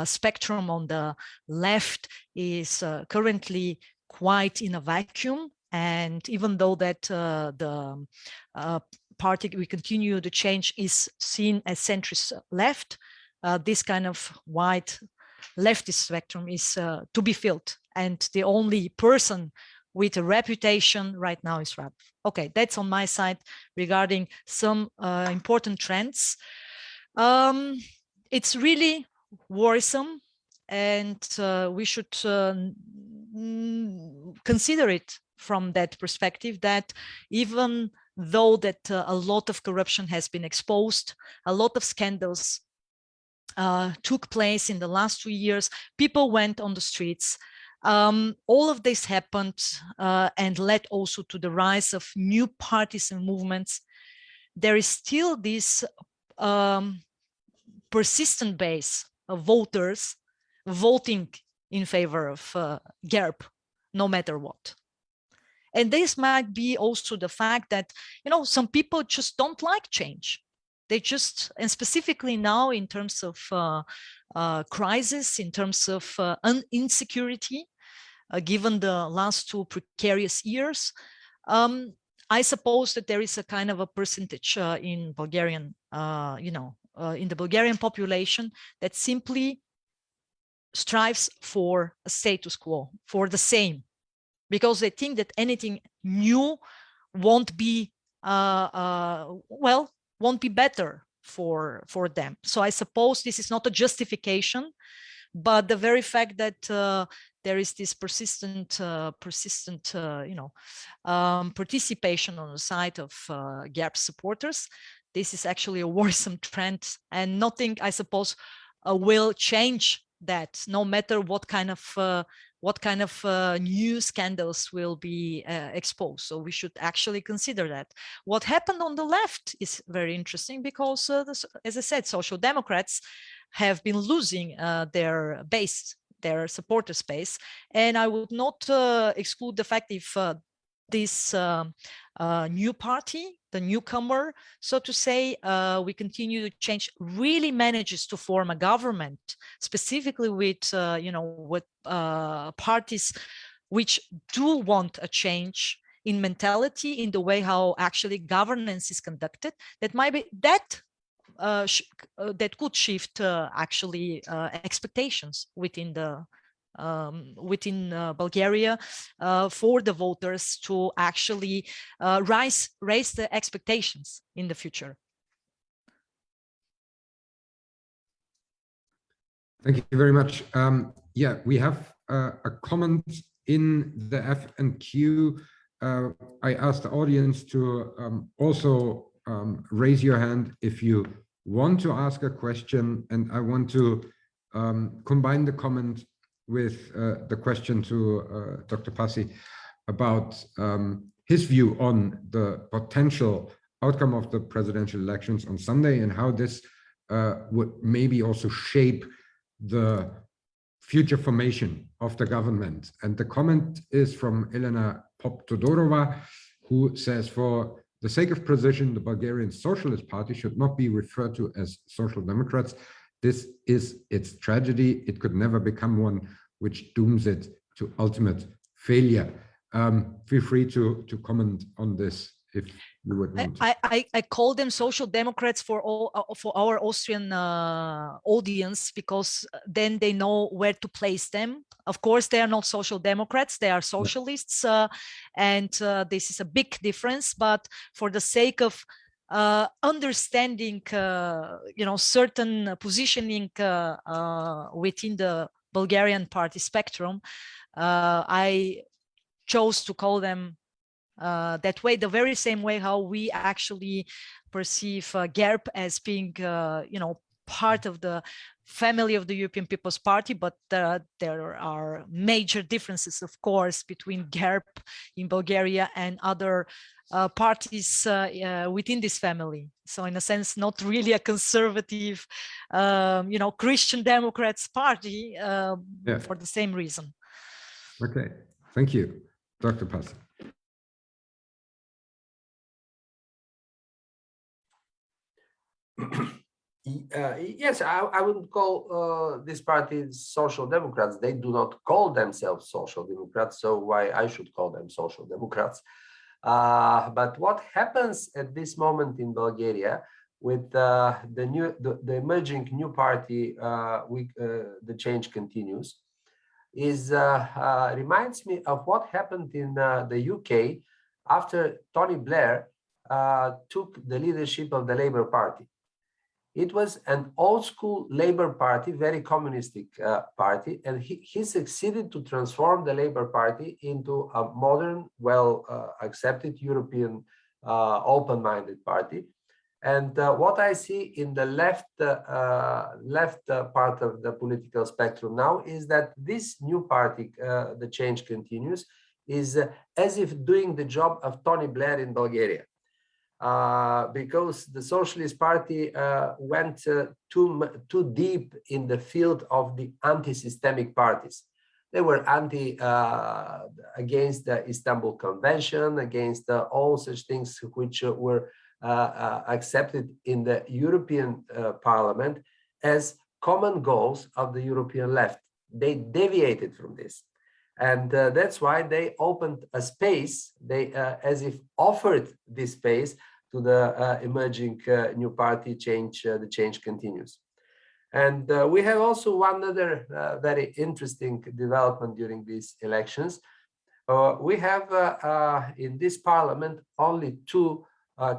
spectrum on the left is currently quite in a vacuum. And even though that the party We Continue the Change is seen as centrist left, this kind of wide leftist spectrum is to be filled. And the only person with a reputation right now is Radev. Okay, that's on my side regarding some important trends. It's really worrisome, and we should consider it from that perspective, that even though that a lot of corruption has been exposed, a lot of scandals took place in the last 2 years, people went on the streets. All of this happened and led also to the rise of new parties and movements. There is still this persistent base of voters voting in favor of GERB, no matter what. And this might be also the fact that, some people just don't like change. They just, and specifically now in terms of crisis, in terms of insecurity, given the last 2 precarious years, I suppose that there is a kind of a percentage in Bulgarian, in the Bulgarian population that simply strives for a status quo, for the same, because they think that anything new won't be, won't be better for them. So I suppose this is not a justification, but the very fact that there is this persistent, participation on the side of GERB supporters, this is actually a worrisome trend, and nothing, I suppose, will change that, no matter what kind of new scandals will be exposed. So we should actually consider that. What happened on the left is very interesting, because, as I said, Social Democrats have been losing their base, their supporter space. And I would not exclude the fact if this new party, the newcomer, so to say, We Continue to Change, really manages to form a government, specifically with, with parties which do want a change in mentality, in the way how actually governance is conducted, that might be that that could shift actually expectations within the Bulgaria for the voters to actually raise the expectations in the future. Thank you very much. Yeah, we have a comment in the F&Q, I asked the audience to also raise your hand if you want to ask a question, and I want to combine the comment with the question to Dr. Passy about his view on the potential outcome of the presidential elections on Sunday and how this would maybe also shape the future formation of the government. And the comment is from Elena Poptodorova, who says, for the sake of precision, the Bulgarian Socialist Party should not be referred to as Social Democrats. This is its tragedy. It could never become one, which dooms it to ultimate failure. Feel free to comment on this if you would want to. I call them social democrats for our Austrian audience, because then they know where to place them. Of course, they are not social democrats; they are socialists, and this is a big difference. But for the sake of understanding, certain positioning within the Bulgarian party spectrum, I chose to call them that way, the very same way how we actually perceive GERB as being, part of the family of the European People's Party, but there are major differences, of course, between GERB in Bulgaria and other parties within this family. So in a sense, not really a conservative, Christian Democrats party for the same reason. Okay, thank you. Dr. Passy. Yes, I wouldn't call this party Social Democrats. They do not call themselves Social Democrats, so why I should call them Social Democrats? But what happens at this moment in Bulgaria with the emerging new party, the change continues, is reminds me of what happened in the UK after Tony Blair took the leadership of the Labour Party. It was an old school Labour Party, very communistic party, and he succeeded to transform the Labour Party into a modern, well accepted European open-minded party. And what I see in the left part of the political spectrum now is that this new party, the change continues, is as if doing the job of Tony Blair in Bulgaria. Because the Socialist Party went too deep in the field of the anti-systemic parties. They were against the Istanbul Convention, against all such things which were accepted in the European Parliament as common goals of the European left. They deviated from this. And that's why they opened a space, they as if offered this space to the emerging new party change, the change continues. And we have also one other very interesting development during these elections. We have in this parliament only two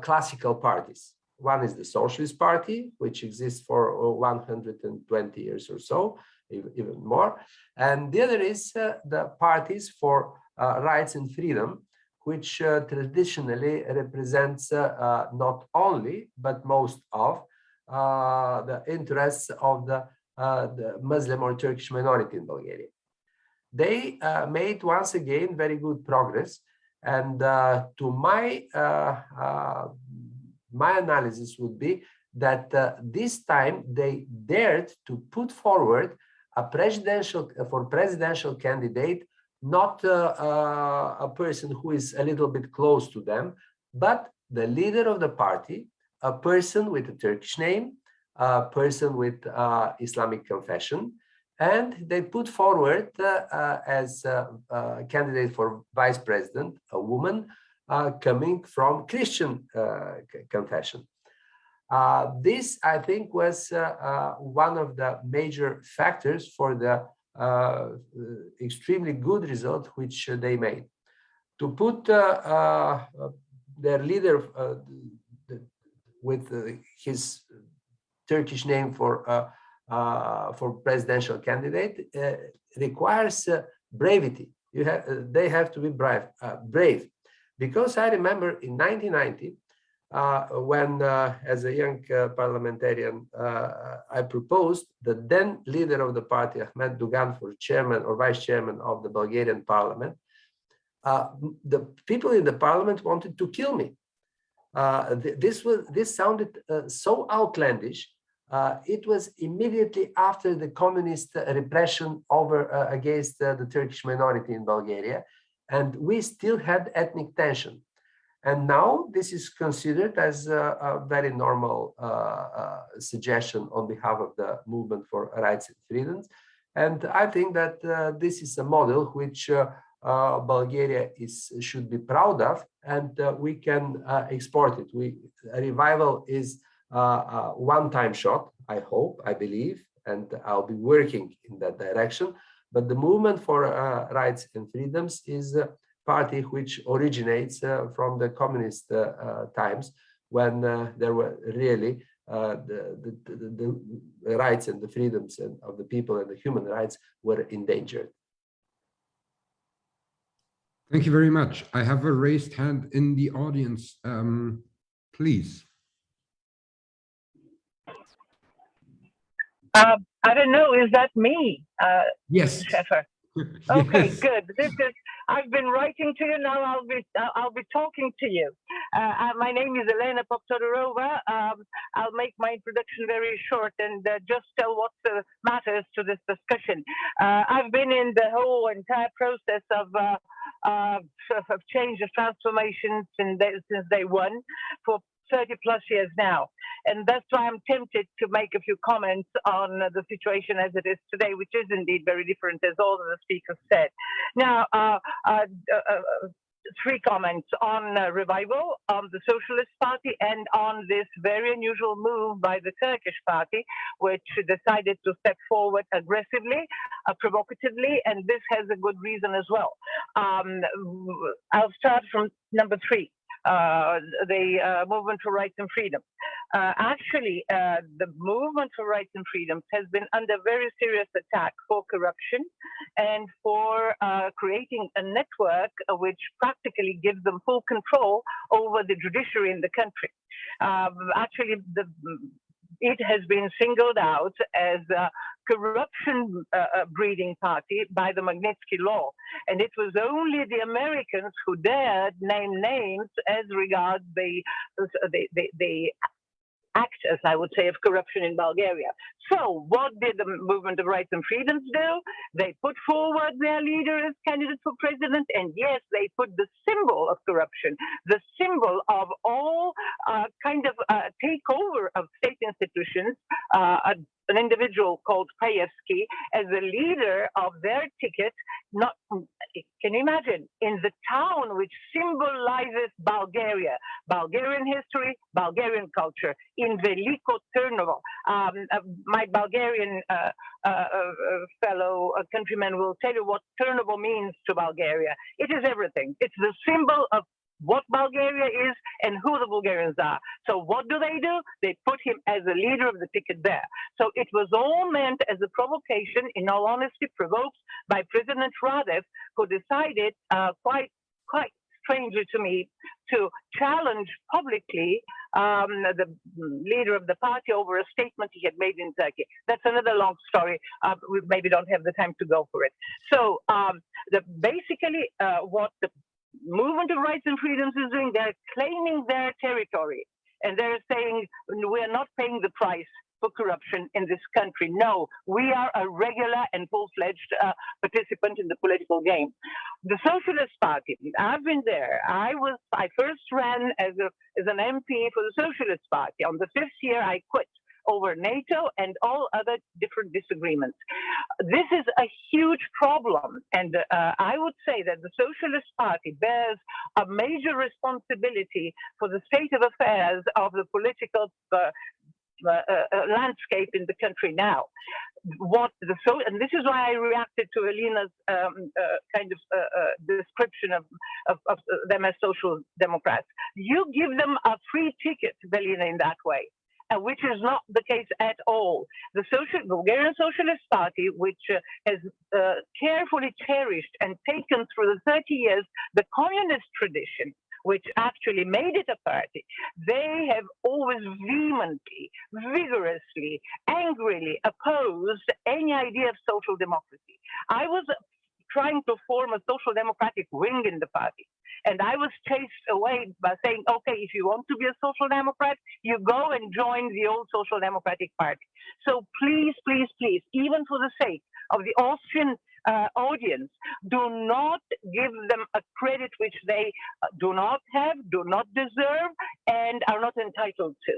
classical parties. One is the Socialist Party, which exists for 120 years or so, even more. And the other is the parties for rights and freedom, which traditionally represents not only, but most of the interests of the Muslim or Turkish minority in Bulgaria. They made once again very good progress. And to my analysis would be that this time they dared to put forward a presidential candidate, not a person who is a little bit close to them, but the leader of the party, a person with a Turkish name, a person with Islamic confession, and they put forward as a candidate for vice president, a woman coming from Christian confession. This, I think, was one of the major factors for the extremely good result which they made. To put their leader with his Turkish name for presidential candidate requires bravery, they have to be brave. Because I remember in 1990, when as a young parliamentarian, I proposed the then leader of the party, Ahmed Dugan, for chairman or vice chairman of the Bulgarian parliament. The people in the parliament wanted to kill me. This sounded so outlandish. It was immediately after the communist repression against the Turkish minority in Bulgaria, and we still had ethnic tension. And now this is considered as a very normal suggestion on behalf of the movement for rights and freedoms. And I think that this is a model which Bulgaria should be proud of, and we can export it. A revival is a one-time shot, I hope, I believe, and I'll be working in that direction. But the movement for rights and freedoms is a party which originates from the communist times, when there were really the rights and the freedoms of the people and the human rights were endangered. Thank you very much. I have a raised hand in the audience. Please. I don't know, is that me? Yes. Schäffer. Okay, Yes. good. I've been writing to you, now I'll be talking to you. My name is Tchakarova. I'll make my introduction very short and just tell what matters to this discussion. I've been in the whole entire process of change, of transformation since day one for 30 plus years now. And that's why I'm tempted to make a few comments on the situation as it is today, which is indeed very different, as all of the speakers said. Now, three comments on revival, on the Socialist Party, and on this very unusual move by the Turkish party, which decided to step forward aggressively, provocatively, and this has a good reason as well. I'll start from number three. The movement for rights and freedom. Actually, the movement for rights and freedoms has been under very serious attack for corruption and for creating a network which practically gives them full control over the judiciary in the country. Actually, it has been singled out as a corruption breeding party by the Magnitsky Law. And it was only the Americans who dared name names as regards the actors, I would say, of corruption in Bulgaria. So what did the movement of rights and freedoms do? They put forward their leader as candidate for president, and yes, they put the symbol of corruption, the symbol of all kind of takeover of state institutions, an individual called Passy as the leader of their ticket. Not, can you imagine, in the town which symbolizes Bulgaria, Bulgarian history, Bulgarian culture, in Veliko Trnovo. My Bulgarian fellow countrymen will tell you what Trnovo means to Bulgaria. It is everything. It's the symbol of what Bulgaria is and who the Bulgarians are. So what do? They put him as the leader of the ticket there. So it was all meant as a provocation, in all honesty, provoked by President Radev, who decided quite strangely to me to challenge publicly the leader of the party over a statement he had made in Turkey. That's another long story. We maybe don't have the time to go for it. So basically what the movement of rights and freedoms is doing, they're claiming their territory, and they're saying we're not paying the price for corruption in this country. No, we are a regular and full-fledged participant in the political game. The Socialist Party, I've been there. I first ran as an MP for the Socialist Party. On the 5th year, I quit over NATO and all other different disagreements. This is a huge problem, and I would say that the Socialist Party bears a major responsibility for the state of affairs of the political landscape in the country now. And this is why I reacted to Alina's kind of description of them as social democrats. You give them a free ticket, Velina, in that way. which is not the case at all. The Bulgarian Socialist Party, which has carefully cherished and taken through the 30 years the communist tradition, which actually made it a party, they have always vehemently, vigorously, angrily opposed any idea of social democracy. I was trying to form a social democratic wing in the party, and I was chased away by saying, okay, if you want to be a social democrat, you go and join the old social democratic party. So please, please, please, even for the sake of the Austrian audience, do not give them a credit which they do not have, do not deserve, and are not entitled to.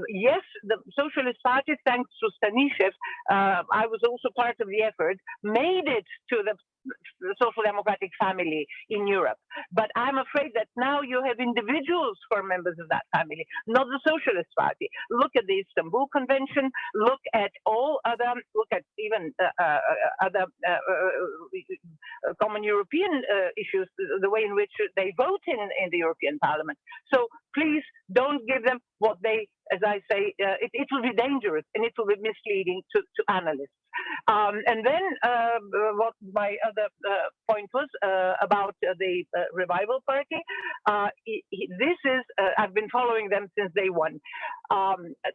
Yes, the Socialist Party, thanks to Stanishev, I was also part of the effort, made it to the social democratic family in Europe. But I'm afraid that now you have individuals who are members of that family, not the Socialist Party. Look at the Istanbul Convention, look at all other, look at even other common European issues, the way in which they vote in the European Parliament. So please don't give them what they, as I say, it will be dangerous and it will be misleading to analysts. And then what my other point was about the Revival Party. This is, I've been following them since day one.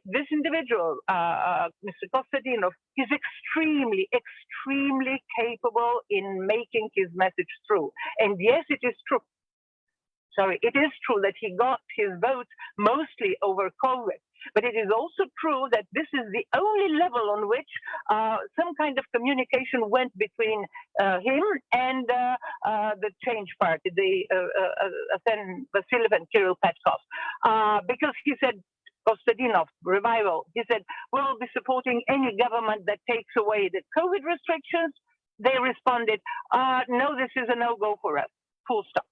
This individual, Mr. Kostadinov, is extremely, extremely capable in making his message through. And yes, it is true. Sorry, it is true that he got his votes mostly over COVID. But it is also true that this is the only level on which some kind of communication went between him and the Change Party, the Arsen Vasilyev and Kirill Petkov, because he said, Kostadinov, Revival, he said, we'll be supporting any government that takes away the COVID restrictions. They responded, no, this is a no-go for us, full stop.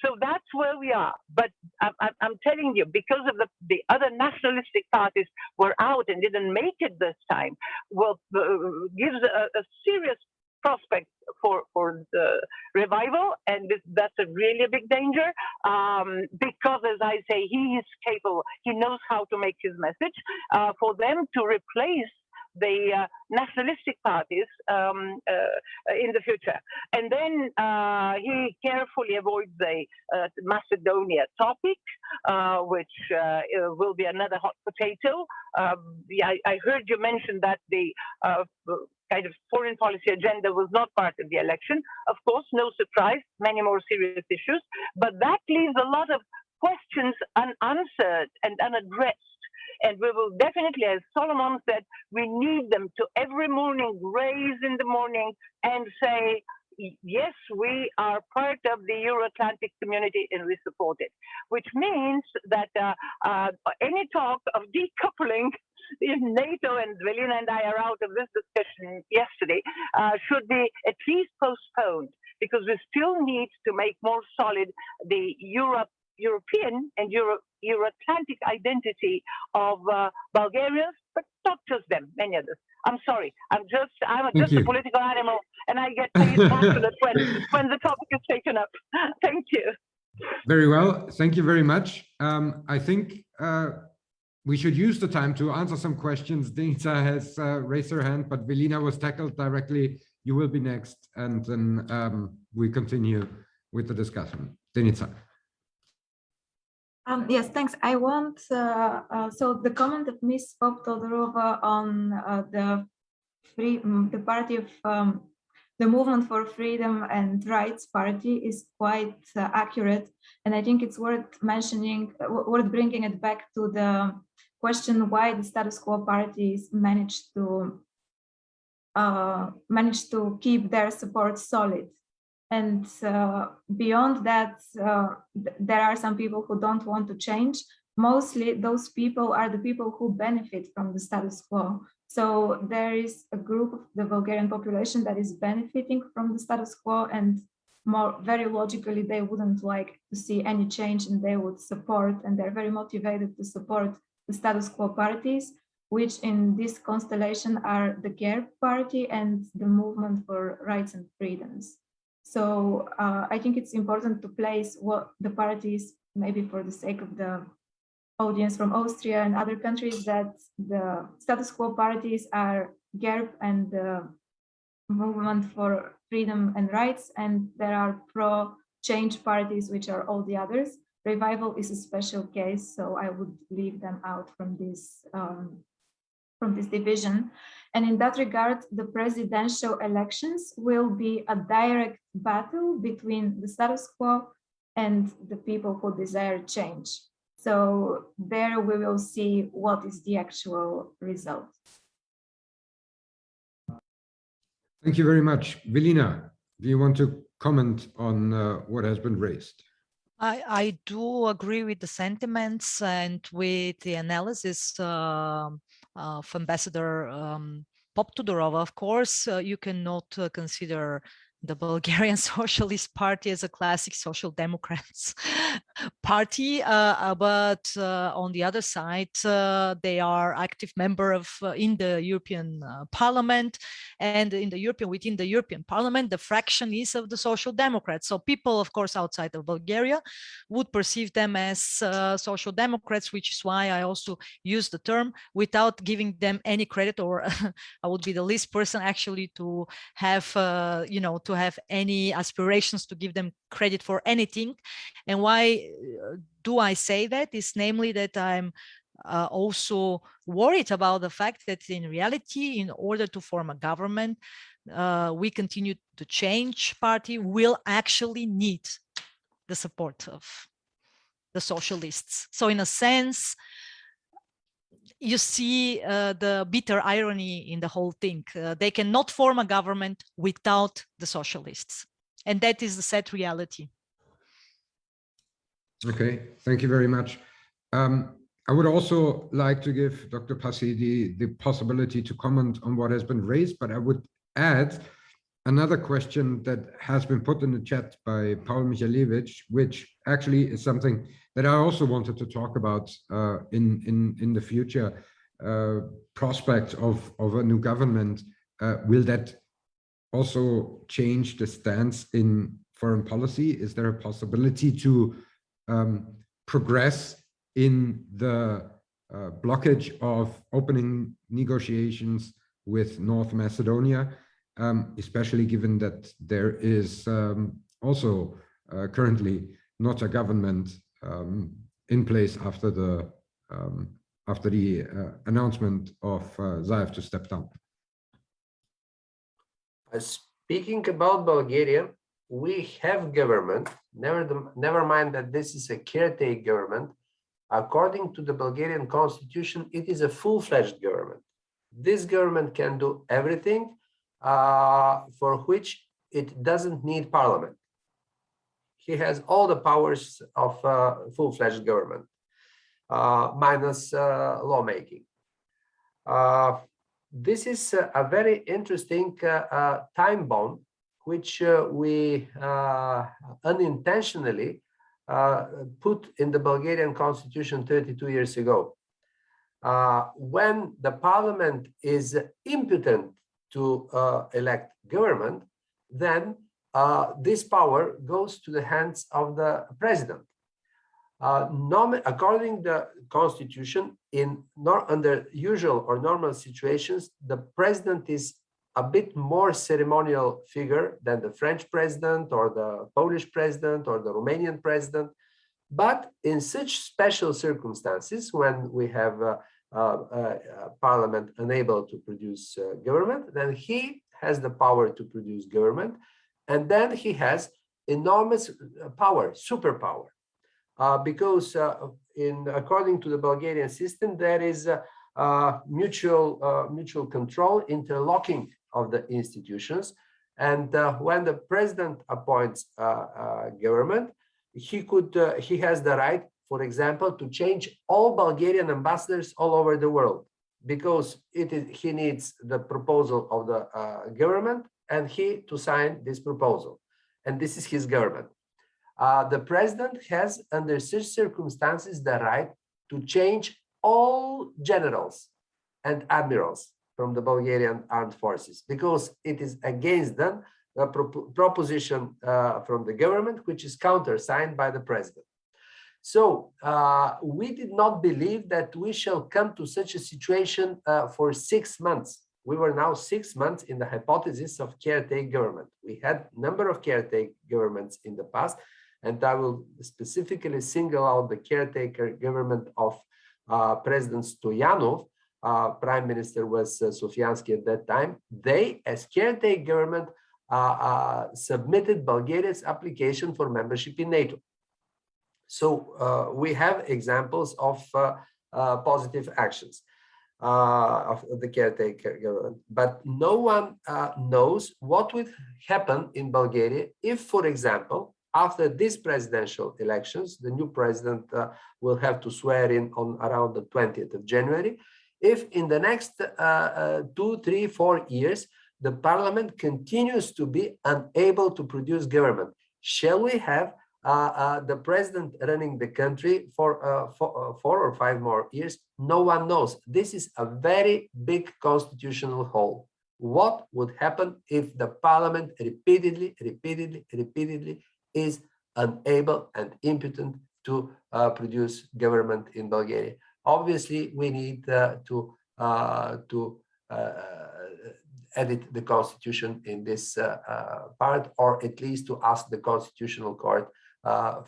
So that's where we are. But I'm telling you, because of the other nationalistic parties were out and didn't make it this time, well, gives a serious prospect for the Revival, and that's a really big danger, because, as I say, he is capable, he knows how to make his message, for them to replace the nationalistic parties in the future. And then he carefully avoids the Macedonia topic, which will be another hot potato. I heard you mention that the kind of foreign policy agenda was not part of the election. Of course, no surprise, many more serious issues, but that leaves a lot of questions unanswered and unaddressed. And we will definitely, as Solomon said, we need them to every morning raise in the morning and say, yes, we are part of the Euro-Atlantic community and we support it. Which means that any talk of decoupling, if NATO and Velina and I are out of this discussion yesterday, should be at least postponed, because we still need to make more solid the European and Euro-Atlantic identity of Bulgarians, but not just them, many others. I'm sorry, I'm just a political animal, and I get paid passionate when the topic is taken up. Thank you. Very well, thank you very much. I think we should use the time to answer some questions. Denica has raised her hand, but Velina was tackled directly. You will be next, and then we continue with the discussion. Denica. Yes, thanks. I want, so the comment of Ms. Todorova on the party of the Movement for Freedom and Rights Party is quite accurate. And I think it's worth mentioning, worth bringing it back to the question why the status quo parties managed to keep their support solid. And beyond that, there are some people who don't want to change. Mostly those people are the people who benefit from the status quo. So there is a group of the Bulgarian population that is benefiting from the status quo, and very logically, they wouldn't like to see any change, and they would support, and they're very motivated to support the status quo parties, which in this constellation are the CARE party and the Movement for Rights and Freedoms. So I think it's important to place what the parties, maybe for the sake of the audience from Austria and other countries that the status quo parties are GERB and the Movement for Freedom and Rights, and there are pro-change parties, which are all the others. Revival is a special case, so I would leave them out from this division. And in that regard, the presidential elections will be a direct battle between the status quo and the people who desire change. So there we will see what is the actual result. Thank you very much. Velina, do you want to comment on what has been raised? I do agree with the sentiments and with the analysis of Ambassador Poptudorova. Of course, you cannot consider the Bulgarian Socialist Party as a classic social democrats party, but on the other side, they are active member of in the European Parliament, and within the European Parliament, the fraction is of the Social Democrats. So people, of course, outside of Bulgaria would perceive them as Social Democrats, which is why I also use the term without giving them any credit, or I would be the least person actually to have, to have any aspirations to give them credit for anything. And why do I say that? Is namely that I'm also worried about the fact that in reality, in order to form a government, we continue to change party will actually need the support of the socialists. So in a sense, you see the bitter irony in the whole thing. They cannot form a government without the socialists. And that is the sad reality. Okay, thank you very much. I would also like to give Dr. Passy the possibility to comment on what has been raised, but I would add another question that has been put in the chat by Paul Michalevich, which actually is something that I also wanted to talk about in the future prospect of a new government. Will that also change the stance in foreign policy? Is there a possibility to progress in the blockage of opening negotiations with North Macedonia, especially given that there is also currently not a government in place after the announcement of Zaev to step down? Speaking about Bulgaria, we have government. Never mind that this is a caretaker government. According to the Bulgarian constitution, it is a full-fledged government. This government can do everything for which it doesn't need parliament. He has all the powers of full-fledged government, minus lawmaking. This is a very interesting time bomb, which we unintentionally put in the Bulgarian constitution 32 years ago. When the parliament is impotent to elect government, then this power goes to the hands of the president. According to the constitution, under usual or normal situations, the president is a bit more ceremonial figure than the French president or the Polish president or the Romanian president. But in such special circumstances, when we have parliament unable to produce government, then he has the power to produce government, and then he has enormous power, superpower, because according to the Bulgarian system, there is mutual control, interlocking of the institutions, and when the president appoints government, he has the right, for example, to change all Bulgarian ambassadors all over the world, because he needs the proposal of the government and he to sign this proposal, and this is his government. The president has, under such circumstances, the right to change all generals and admirals from the Bulgarian armed forces, because it is against them a proposition from the government, which is countersigned by the president. So we did not believe that we shall come to such a situation for 6 months. We were now 6 months in the hypothesis of caretaker government. We had a number of caretaker governments in the past, and I will specifically single out the caretaker government of President Stoyanov. Prime Minister was Sofiansky at that time. They, as caretaker government, submitted Bulgaria's application for membership in NATO. So we have examples of positive actions of the caretaker government, but no one knows what would happen in Bulgaria if, for example, after these presidential elections, the new president will have to swear in on around the 20th of January. If in the next 2, 3, 4 years, the parliament continues to be unable to produce government, shall we have the president running the country for 4 or 5 more years? No one knows. This is a very big constitutional hole. What would happen if the parliament repeatedly is unable and impotent to produce government in Bulgaria? Obviously, we need to edit the constitution in this part, or at least to ask the constitutional court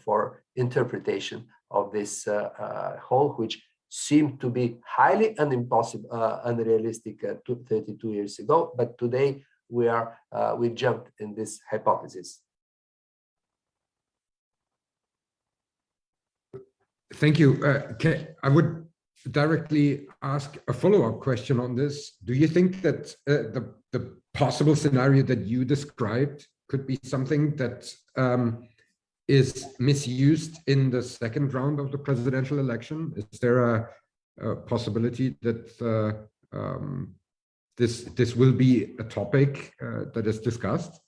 for interpretation of this whole, which seemed to be highly unrealistic 32 years ago, but today we jumped in this hypothesis. Thank you. I would directly ask a follow-up question on this. Do you think that the possible scenario that you described could be something that is misused in the second round of the presidential election? Is there a possibility that this will be a topic that is discussed?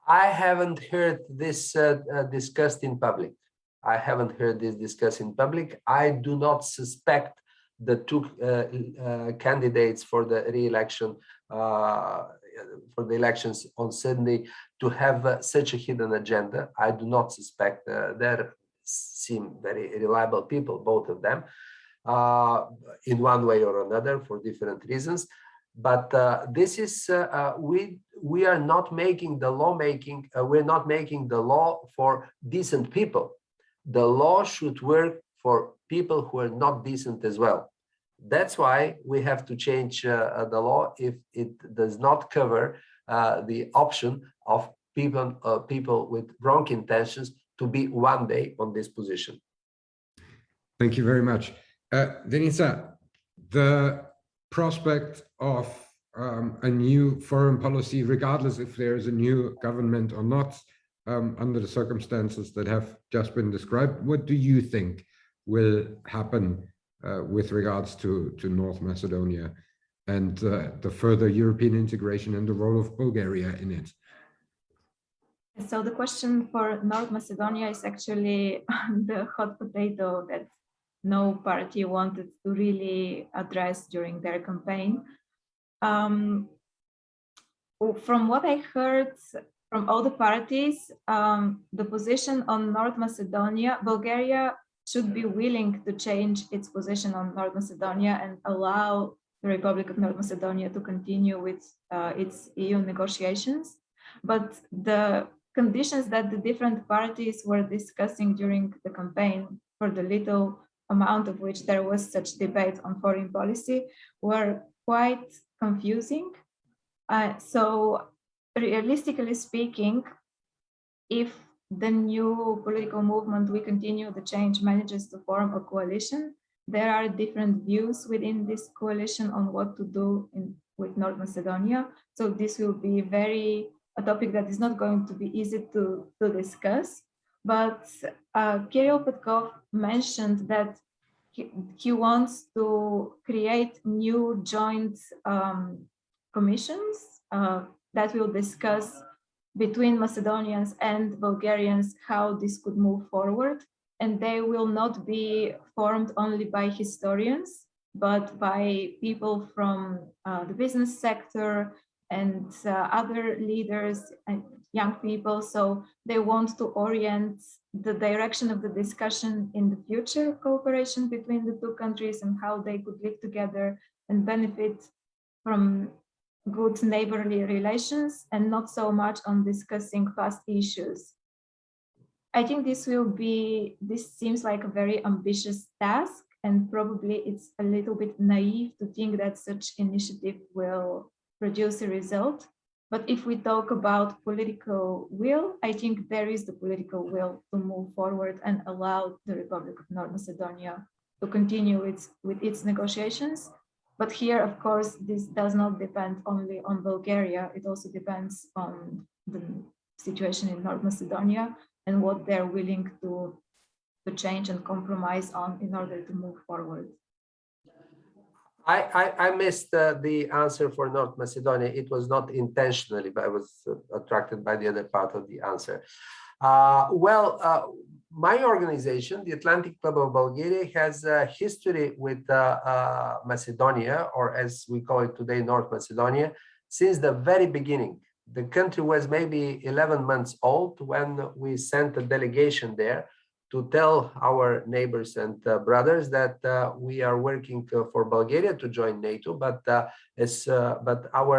I haven't heard this discussed in public. I haven't heard this discussed in public. I do not suspect the two candidates for the re-election, for the elections on Sunday, to have such a hidden agenda. I do not suspect. They seem very reliable people, both of them, in one way or another for different reasons. But this is we are not making the lawmaking. We're not making the law for decent people. The law should work for people who are not decent as well. That's why we have to change the law if it does not cover the option of people with wrong intentions to be one day on this position. Thank you very much. Denica, the prospect of a new foreign policy, regardless if there is a new government or not, under the circumstances that have just been described, what do you think will happen with regards to North Macedonia and the further European integration and the role of Bulgaria in it? So the question for North Macedonia is actually the hot potato that no party wanted to really address during their campaign. From what I heard from all the parties, the position on North Macedonia, Bulgaria should be willing to change its position on North Macedonia and allow the Republic of North Macedonia to continue with its EU negotiations. But the conditions that the different parties were discussing during the campaign, for the little amount of which there was such debate on foreign policy, were quite confusing. So realistically speaking, if the new political movement We Continue the Change manages to form a coalition, there are different views within this coalition on what to do with North Macedonia. So this will be a topic that is not going to be easy to discuss. But Kirill Petkov mentioned that he wants to create new joint commissions that will discuss between Macedonians and Bulgarians how this could move forward. And they will not be formed only by historians, but by people from the business sector and other leaders and young people. So they want to orient the direction of the discussion in the future cooperation between the two countries and how they could live together and benefit from good neighborly relations, and not so much on discussing past issues. I think this seems like a very ambitious task, and probably it's a little bit naive to think that such initiative will produce a result. But if we talk about political will, I think there is the political will to move forward and allow the Republic of North Macedonia to continue with its negotiations. But here, of course, this does not depend only on Bulgaria. It also depends on the situation in North Macedonia and what they're willing to change and compromise on in order to move forward. I missed the answer for North Macedonia. It was not intentionally, but I was attracted by the other part of the answer. My organization, the Atlantic Club of Bulgaria, has a history with Macedonia, or as we call it today, North Macedonia, since the very beginning. The country was maybe 11 months old when we sent a delegation there to tell our neighbors and brothers that we are working for Bulgaria to join NATO, but our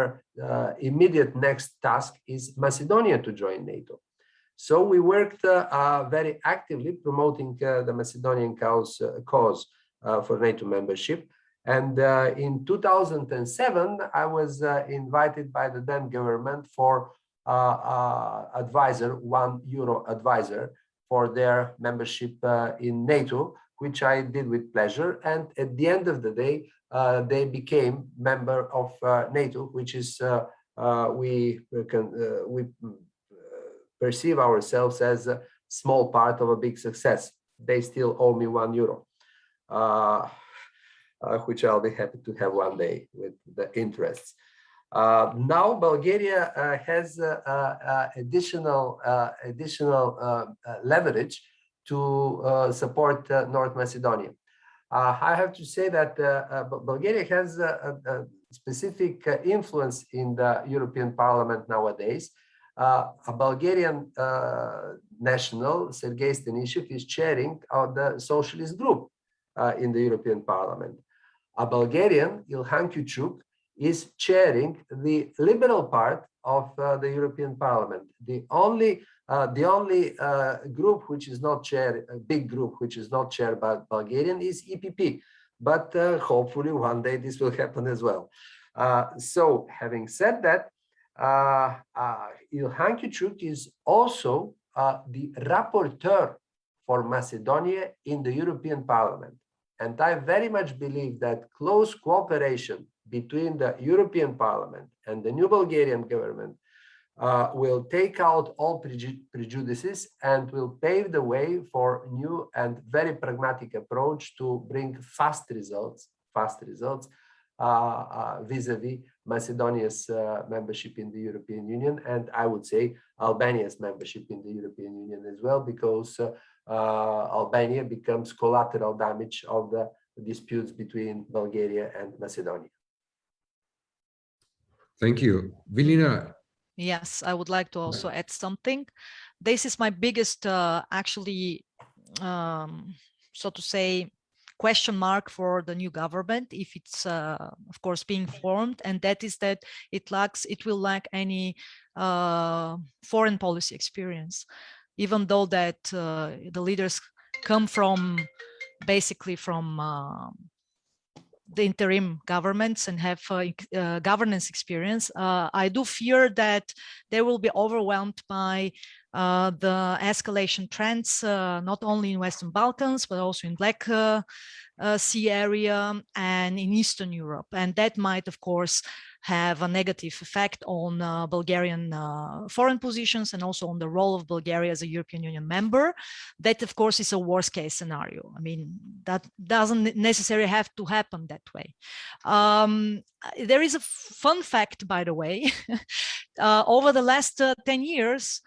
immediate next task is Macedonia to join NATO. So we worked very actively promoting the Macedonian cause for NATO membership. And in 2007, I was invited by the then government for advisor, €1 advisor, for their membership in NATO, which I did with pleasure. And at the end of the day, they became member of NATO, which is we perceive ourselves as a small part of a big success. They still owe me €1, which I'll be happy to have one day with the interests. Now Bulgaria has additional leverage to support North Macedonia. I have to say that Bulgaria has a specific influence in the European Parliament nowadays. A Bulgarian national, Sergei Stanishev, is chairing the socialist group in the European Parliament. A Bulgarian, Ilhan Kyuchuk, is chairing the liberal part of the European Parliament. The only group which is not chaired, a big group which is not chaired by Bulgarian, is EPP. But hopefully one day this will happen as well. So having said that, Ilhan Kyuchuk is also the rapporteur for Macedonia in the European Parliament. And I very much believe that close cooperation between the European Parliament and the new Bulgarian government will take out all prejudices and will pave the way for new and very pragmatic approach to bring fast results vis-a-vis Macedonia's membership in the European Union, and I would say Albania's membership in the European Union as well, because Albania becomes collateral damage of the disputes between Bulgaria and Macedonia. Thank you. Velina. Yes, I would like to also add something. This is my biggest, actually, so to say, question mark for the new government, if it's, of course, being formed, and that is that it will lack any foreign policy experience, even though that the leaders come from, basically from the interim governments and have governance experience. I do fear that they will be overwhelmed by the escalation trends, not only in Western Balkans, but also in Black Sea area and in Eastern Europe. And that might, of course, have a negative effect on Bulgarian foreign positions and also on the role of Bulgaria as a European Union member. That, of course, is a worst case scenario. I mean, that doesn't necessarily have to happen that way. There is a fun fact, by the way. Over the last 10 years,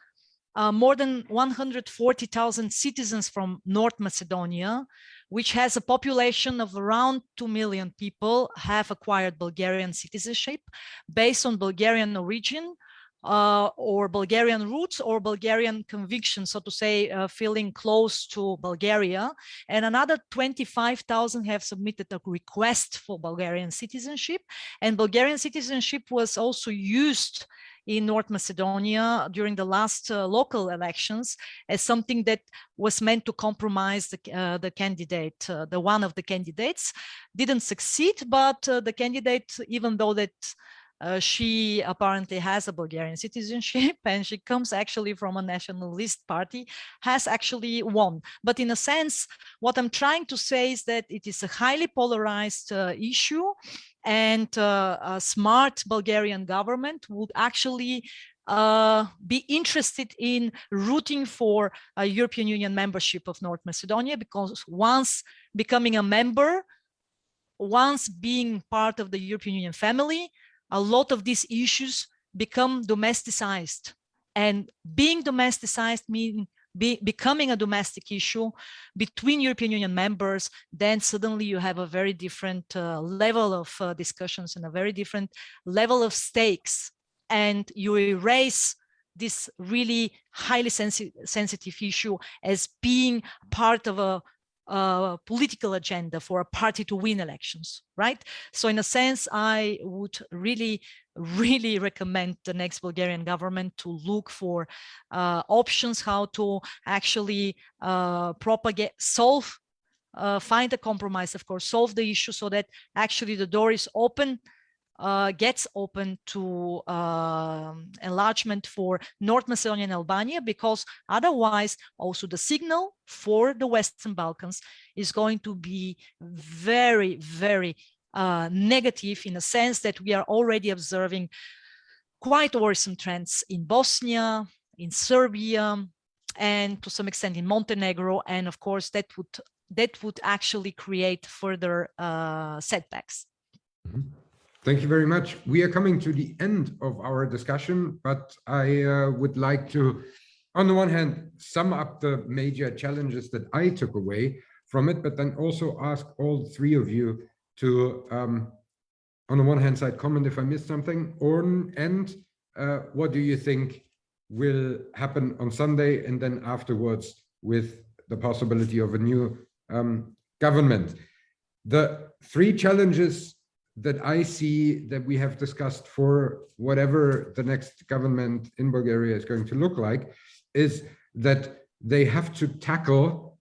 more than 140,000 citizens from North Macedonia, which has a population of around 2 million people, have acquired Bulgarian citizenship based on Bulgarian origin or Bulgarian roots or Bulgarian conviction, so to say, feeling close to Bulgaria. And another 25,000 have submitted a request for Bulgarian citizenship. And Bulgarian citizenship was also used in North Macedonia during the last local elections as something that was meant to compromise the candidate. The one of the candidates didn't succeed, but the candidate, even though that she apparently has a Bulgarian citizenship and she comes actually from a nationalist party, has actually won. But in a sense, what I'm trying to say is that it is a highly polarized issue, and a smart Bulgarian government would actually be interested in rooting for a European Union membership of North Macedonia, because once becoming a member, once being part of the European Union family, a lot of these issues become domesticized. And being domesticized means becoming a domestic issue between European Union members, then suddenly you have a very different level of discussions and a very different level of stakes. And you erase this really highly sensitive issue as being part of a political agenda for a party to win elections, right? So in a sense, I would really recommend the next Bulgarian government to look for options how to actually propagate, find a compromise, of course, solve the issue so that actually the door is open, gets open to enlargement for North Macedonia and Albania, because otherwise also the signal for the Western Balkans is going to be very, very negative, in a sense that we are already observing quite worrisome trends in Bosnia, in Serbia, and to some extent in Montenegro. And of course, that would actually create further setbacks. Mm-hmm. Thank you very much. We are coming to the end of our discussion, but I would like to, on the one hand, sum up the major challenges that I took away from it, but then also ask all three of you to, on the one hand side, comment if I missed something, and what do you think will happen on Sunday and then afterwards with the possibility of a new government. The three challenges that I see that we have discussed for whatever the next government in Bulgaria is going to look like is that they have to tackle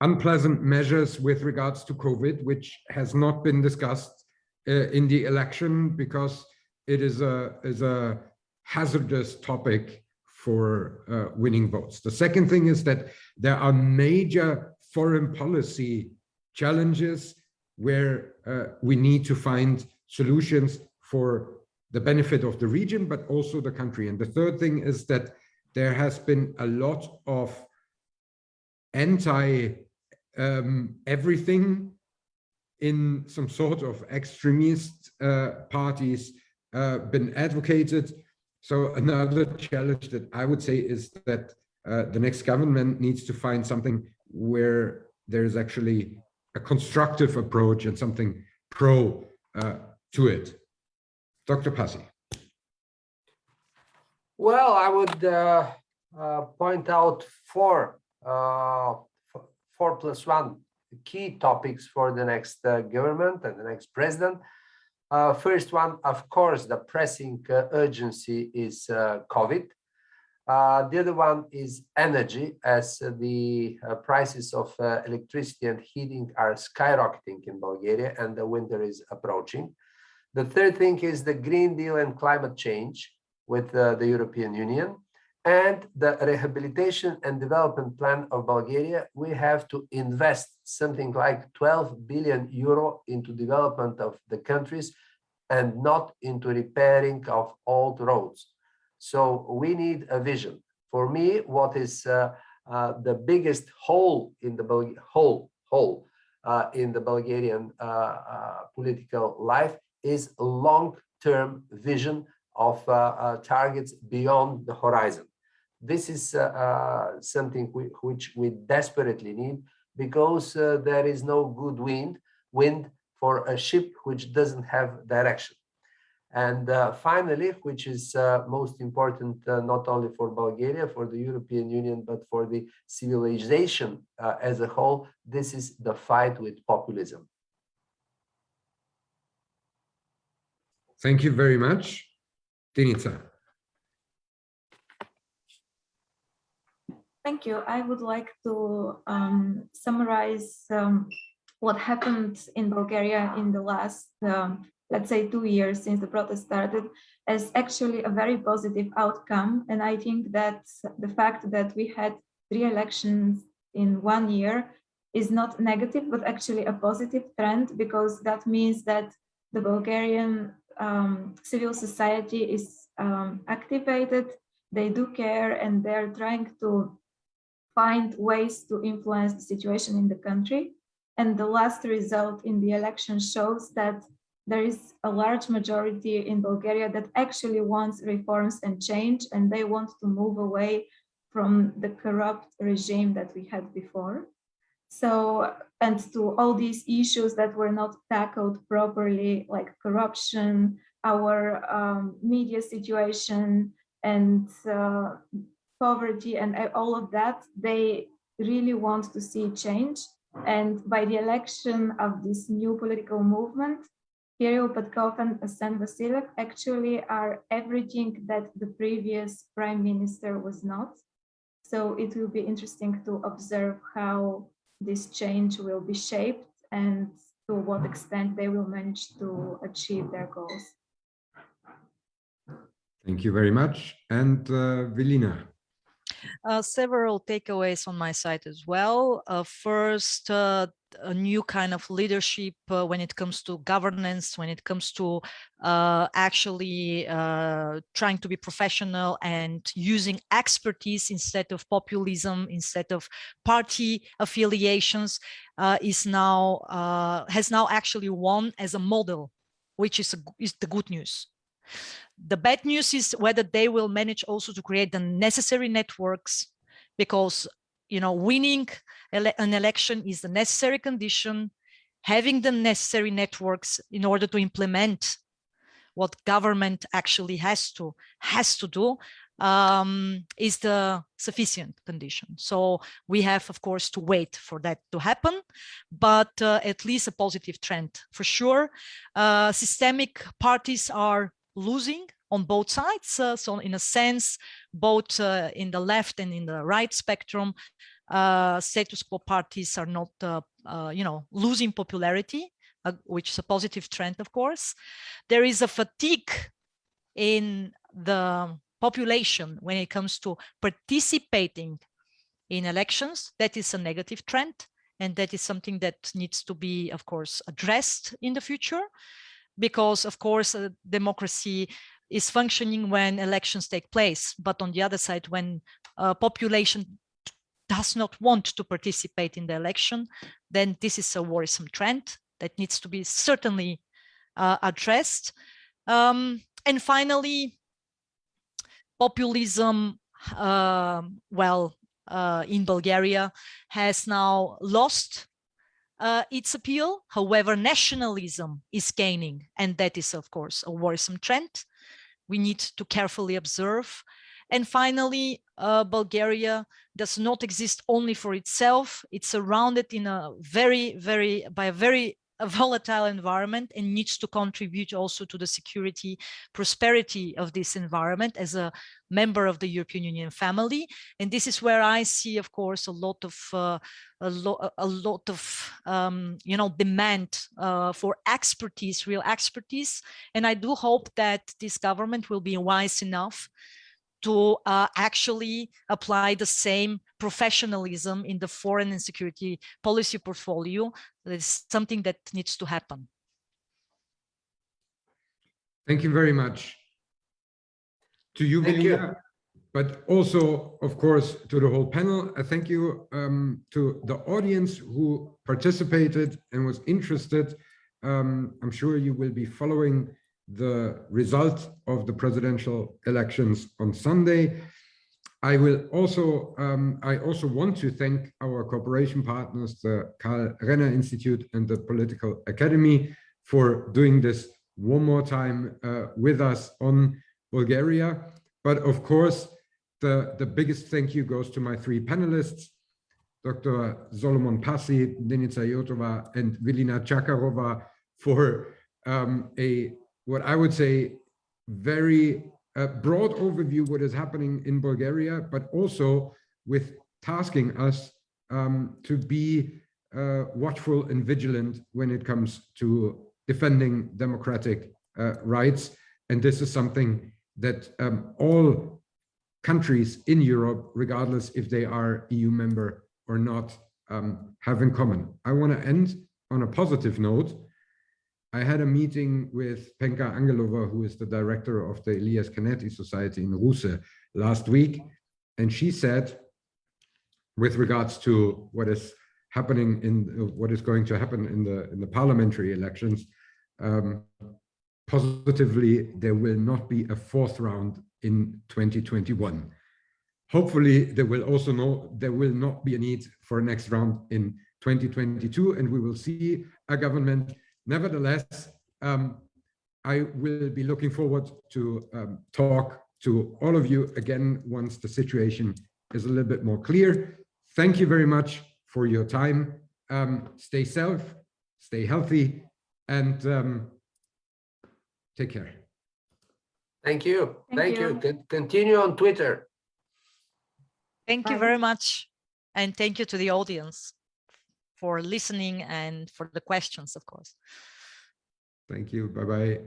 unpleasant measures with regards to COVID, which has not been discussed in the election because it is a hazardous topic for winning votes. The second thing is that there are major foreign policy challenges where we need to find solutions for the benefit of the region, but also the country. And the third thing is that there has been a lot of anti-everything in some sort of extremist parties been advocated. So another challenge that I would say is that the next government needs to find something where there's actually a constructive approach and something pro to it. Dr. Passy. Well, I would point out four plus one key topics for the next government and the next president. First one, of course, the pressing urgency is COVID. The other one is energy, as the prices of electricity and heating are skyrocketing in Bulgaria and the winter is approaching. The third thing is the Green Deal and climate change with the European Union, and the rehabilitation and development plan of Bulgaria. We have to invest something like 12 billion euro into development of the countries and not into repairing of old roads. So we need a vision. For me, what is the biggest hole in the Bulgarian political life is long-term vision of targets beyond the horizon. This is something which we desperately need, because there is no good wind for a ship which doesn't have direction. And finally, which is most important, not only for Bulgaria, for the European Union, but for the civilization as a whole, this is the fight with populism. Thank you very much. Denica. Thank you. I would like to summarize what happened in Bulgaria in the last, let's say, 2 years since the protest started, as actually a very positive outcome. And I think that the fact that we had 3 elections in 1 year is not negative, but actually a positive trend, because that means that the Bulgarian civil society is activated, they do care, and they're trying to find ways to influence the situation in the country. And the last result in the election shows that there is a large majority in Bulgaria that actually wants reforms and change, and they want to move away from the corrupt regime that we had before. So, and to all these issues that were not tackled properly, like corruption, our media situation, and poverty, and all of that, they really want to see change. And by the election of this new political movement, Kirill Petkov and Asen Vasilyev actually are everything that the previous prime minister was not. So it will be interesting to observe how this change will be shaped and to what extent they will manage to achieve their goals. Thank you very much. And Velina. Several takeaways on my side as well. First, a new kind of leadership when it comes to governance, when it comes to actually trying to be professional and using expertise instead of populism, instead of party affiliations, has now actually won as a model, which is the good news. The bad news is whether they will manage also to create the necessary networks, because, you know, winning an election is the necessary condition. Having the necessary networks in order to implement what government actually has to do is the sufficient condition. So we have, of course, to wait for that to happen, but at least a positive trend for sure. Systemic parties are losing on both sides. So in a sense, both in the left and in the right spectrum, status quo parties are not, losing popularity, which is a positive trend, of course. There is a fatigue in the population when it comes to participating in elections. That is a negative trend, and that is something that needs to be, of course, addressed in the future. Because, of course, democracy is functioning when elections take place. But on the other side, when population does not want to participate in the election, then this is a worrisome trend that needs to be certainly addressed. And finally, populism, in Bulgaria has now lost its appeal. However, nationalism is gaining, and that is, of course, a worrisome trend we need to carefully observe. And finally, Bulgaria does not exist only for itself. It's surrounded in a very volatile environment, and needs to contribute also to the security, prosperity of this environment as a member of the European Union family. And this is where I see, of course, a lot of demand for expertise, real expertise. And I do hope that this government will be wise enough to actually apply the same professionalism in the foreign and security policy portfolio. That is something that needs to happen. Thank you very much to you, Velina, but also, of course, to the whole panel. Thank you to the audience who participated and was interested. I'm sure you will be following the result of the presidential elections on Sunday. I also want to thank our cooperation partners, the Karl Renner Institute and the Political Academy, for doing this one more time with us on Bulgaria. But of course, the biggest thank you goes to my three panelists, Dr. Solomon Passy, Denica Yotova, and Velina Tchakarova, for what I would say very broad overview what is happening in Bulgaria, but also with tasking us to be watchful and vigilant when it comes to defending democratic rights. And this is something that all countries in Europe, regardless if they are EU member or not, have in common. I want to end on a positive note. I had a meeting with Penka Angelova, who is the director of the Elias Canetti Society in Ruse last week. And she said, with regards to what is happening what is going to happen in the parliamentary elections, positively, there will not be a fourth round in 2021. Hopefully, there will not be a need for a next round in 2022, and we will see a government. Nevertheless, I will be looking forward to talk to all of you again once the situation is a little bit more clear. Thank you very much for your time. Stay safe, stay healthy, and take care. Thank you. Thank you. Continue on Twitter. Thank you Bye. very much. And thank you to the audience for listening and for the questions, of course. Thank you. Bye-bye.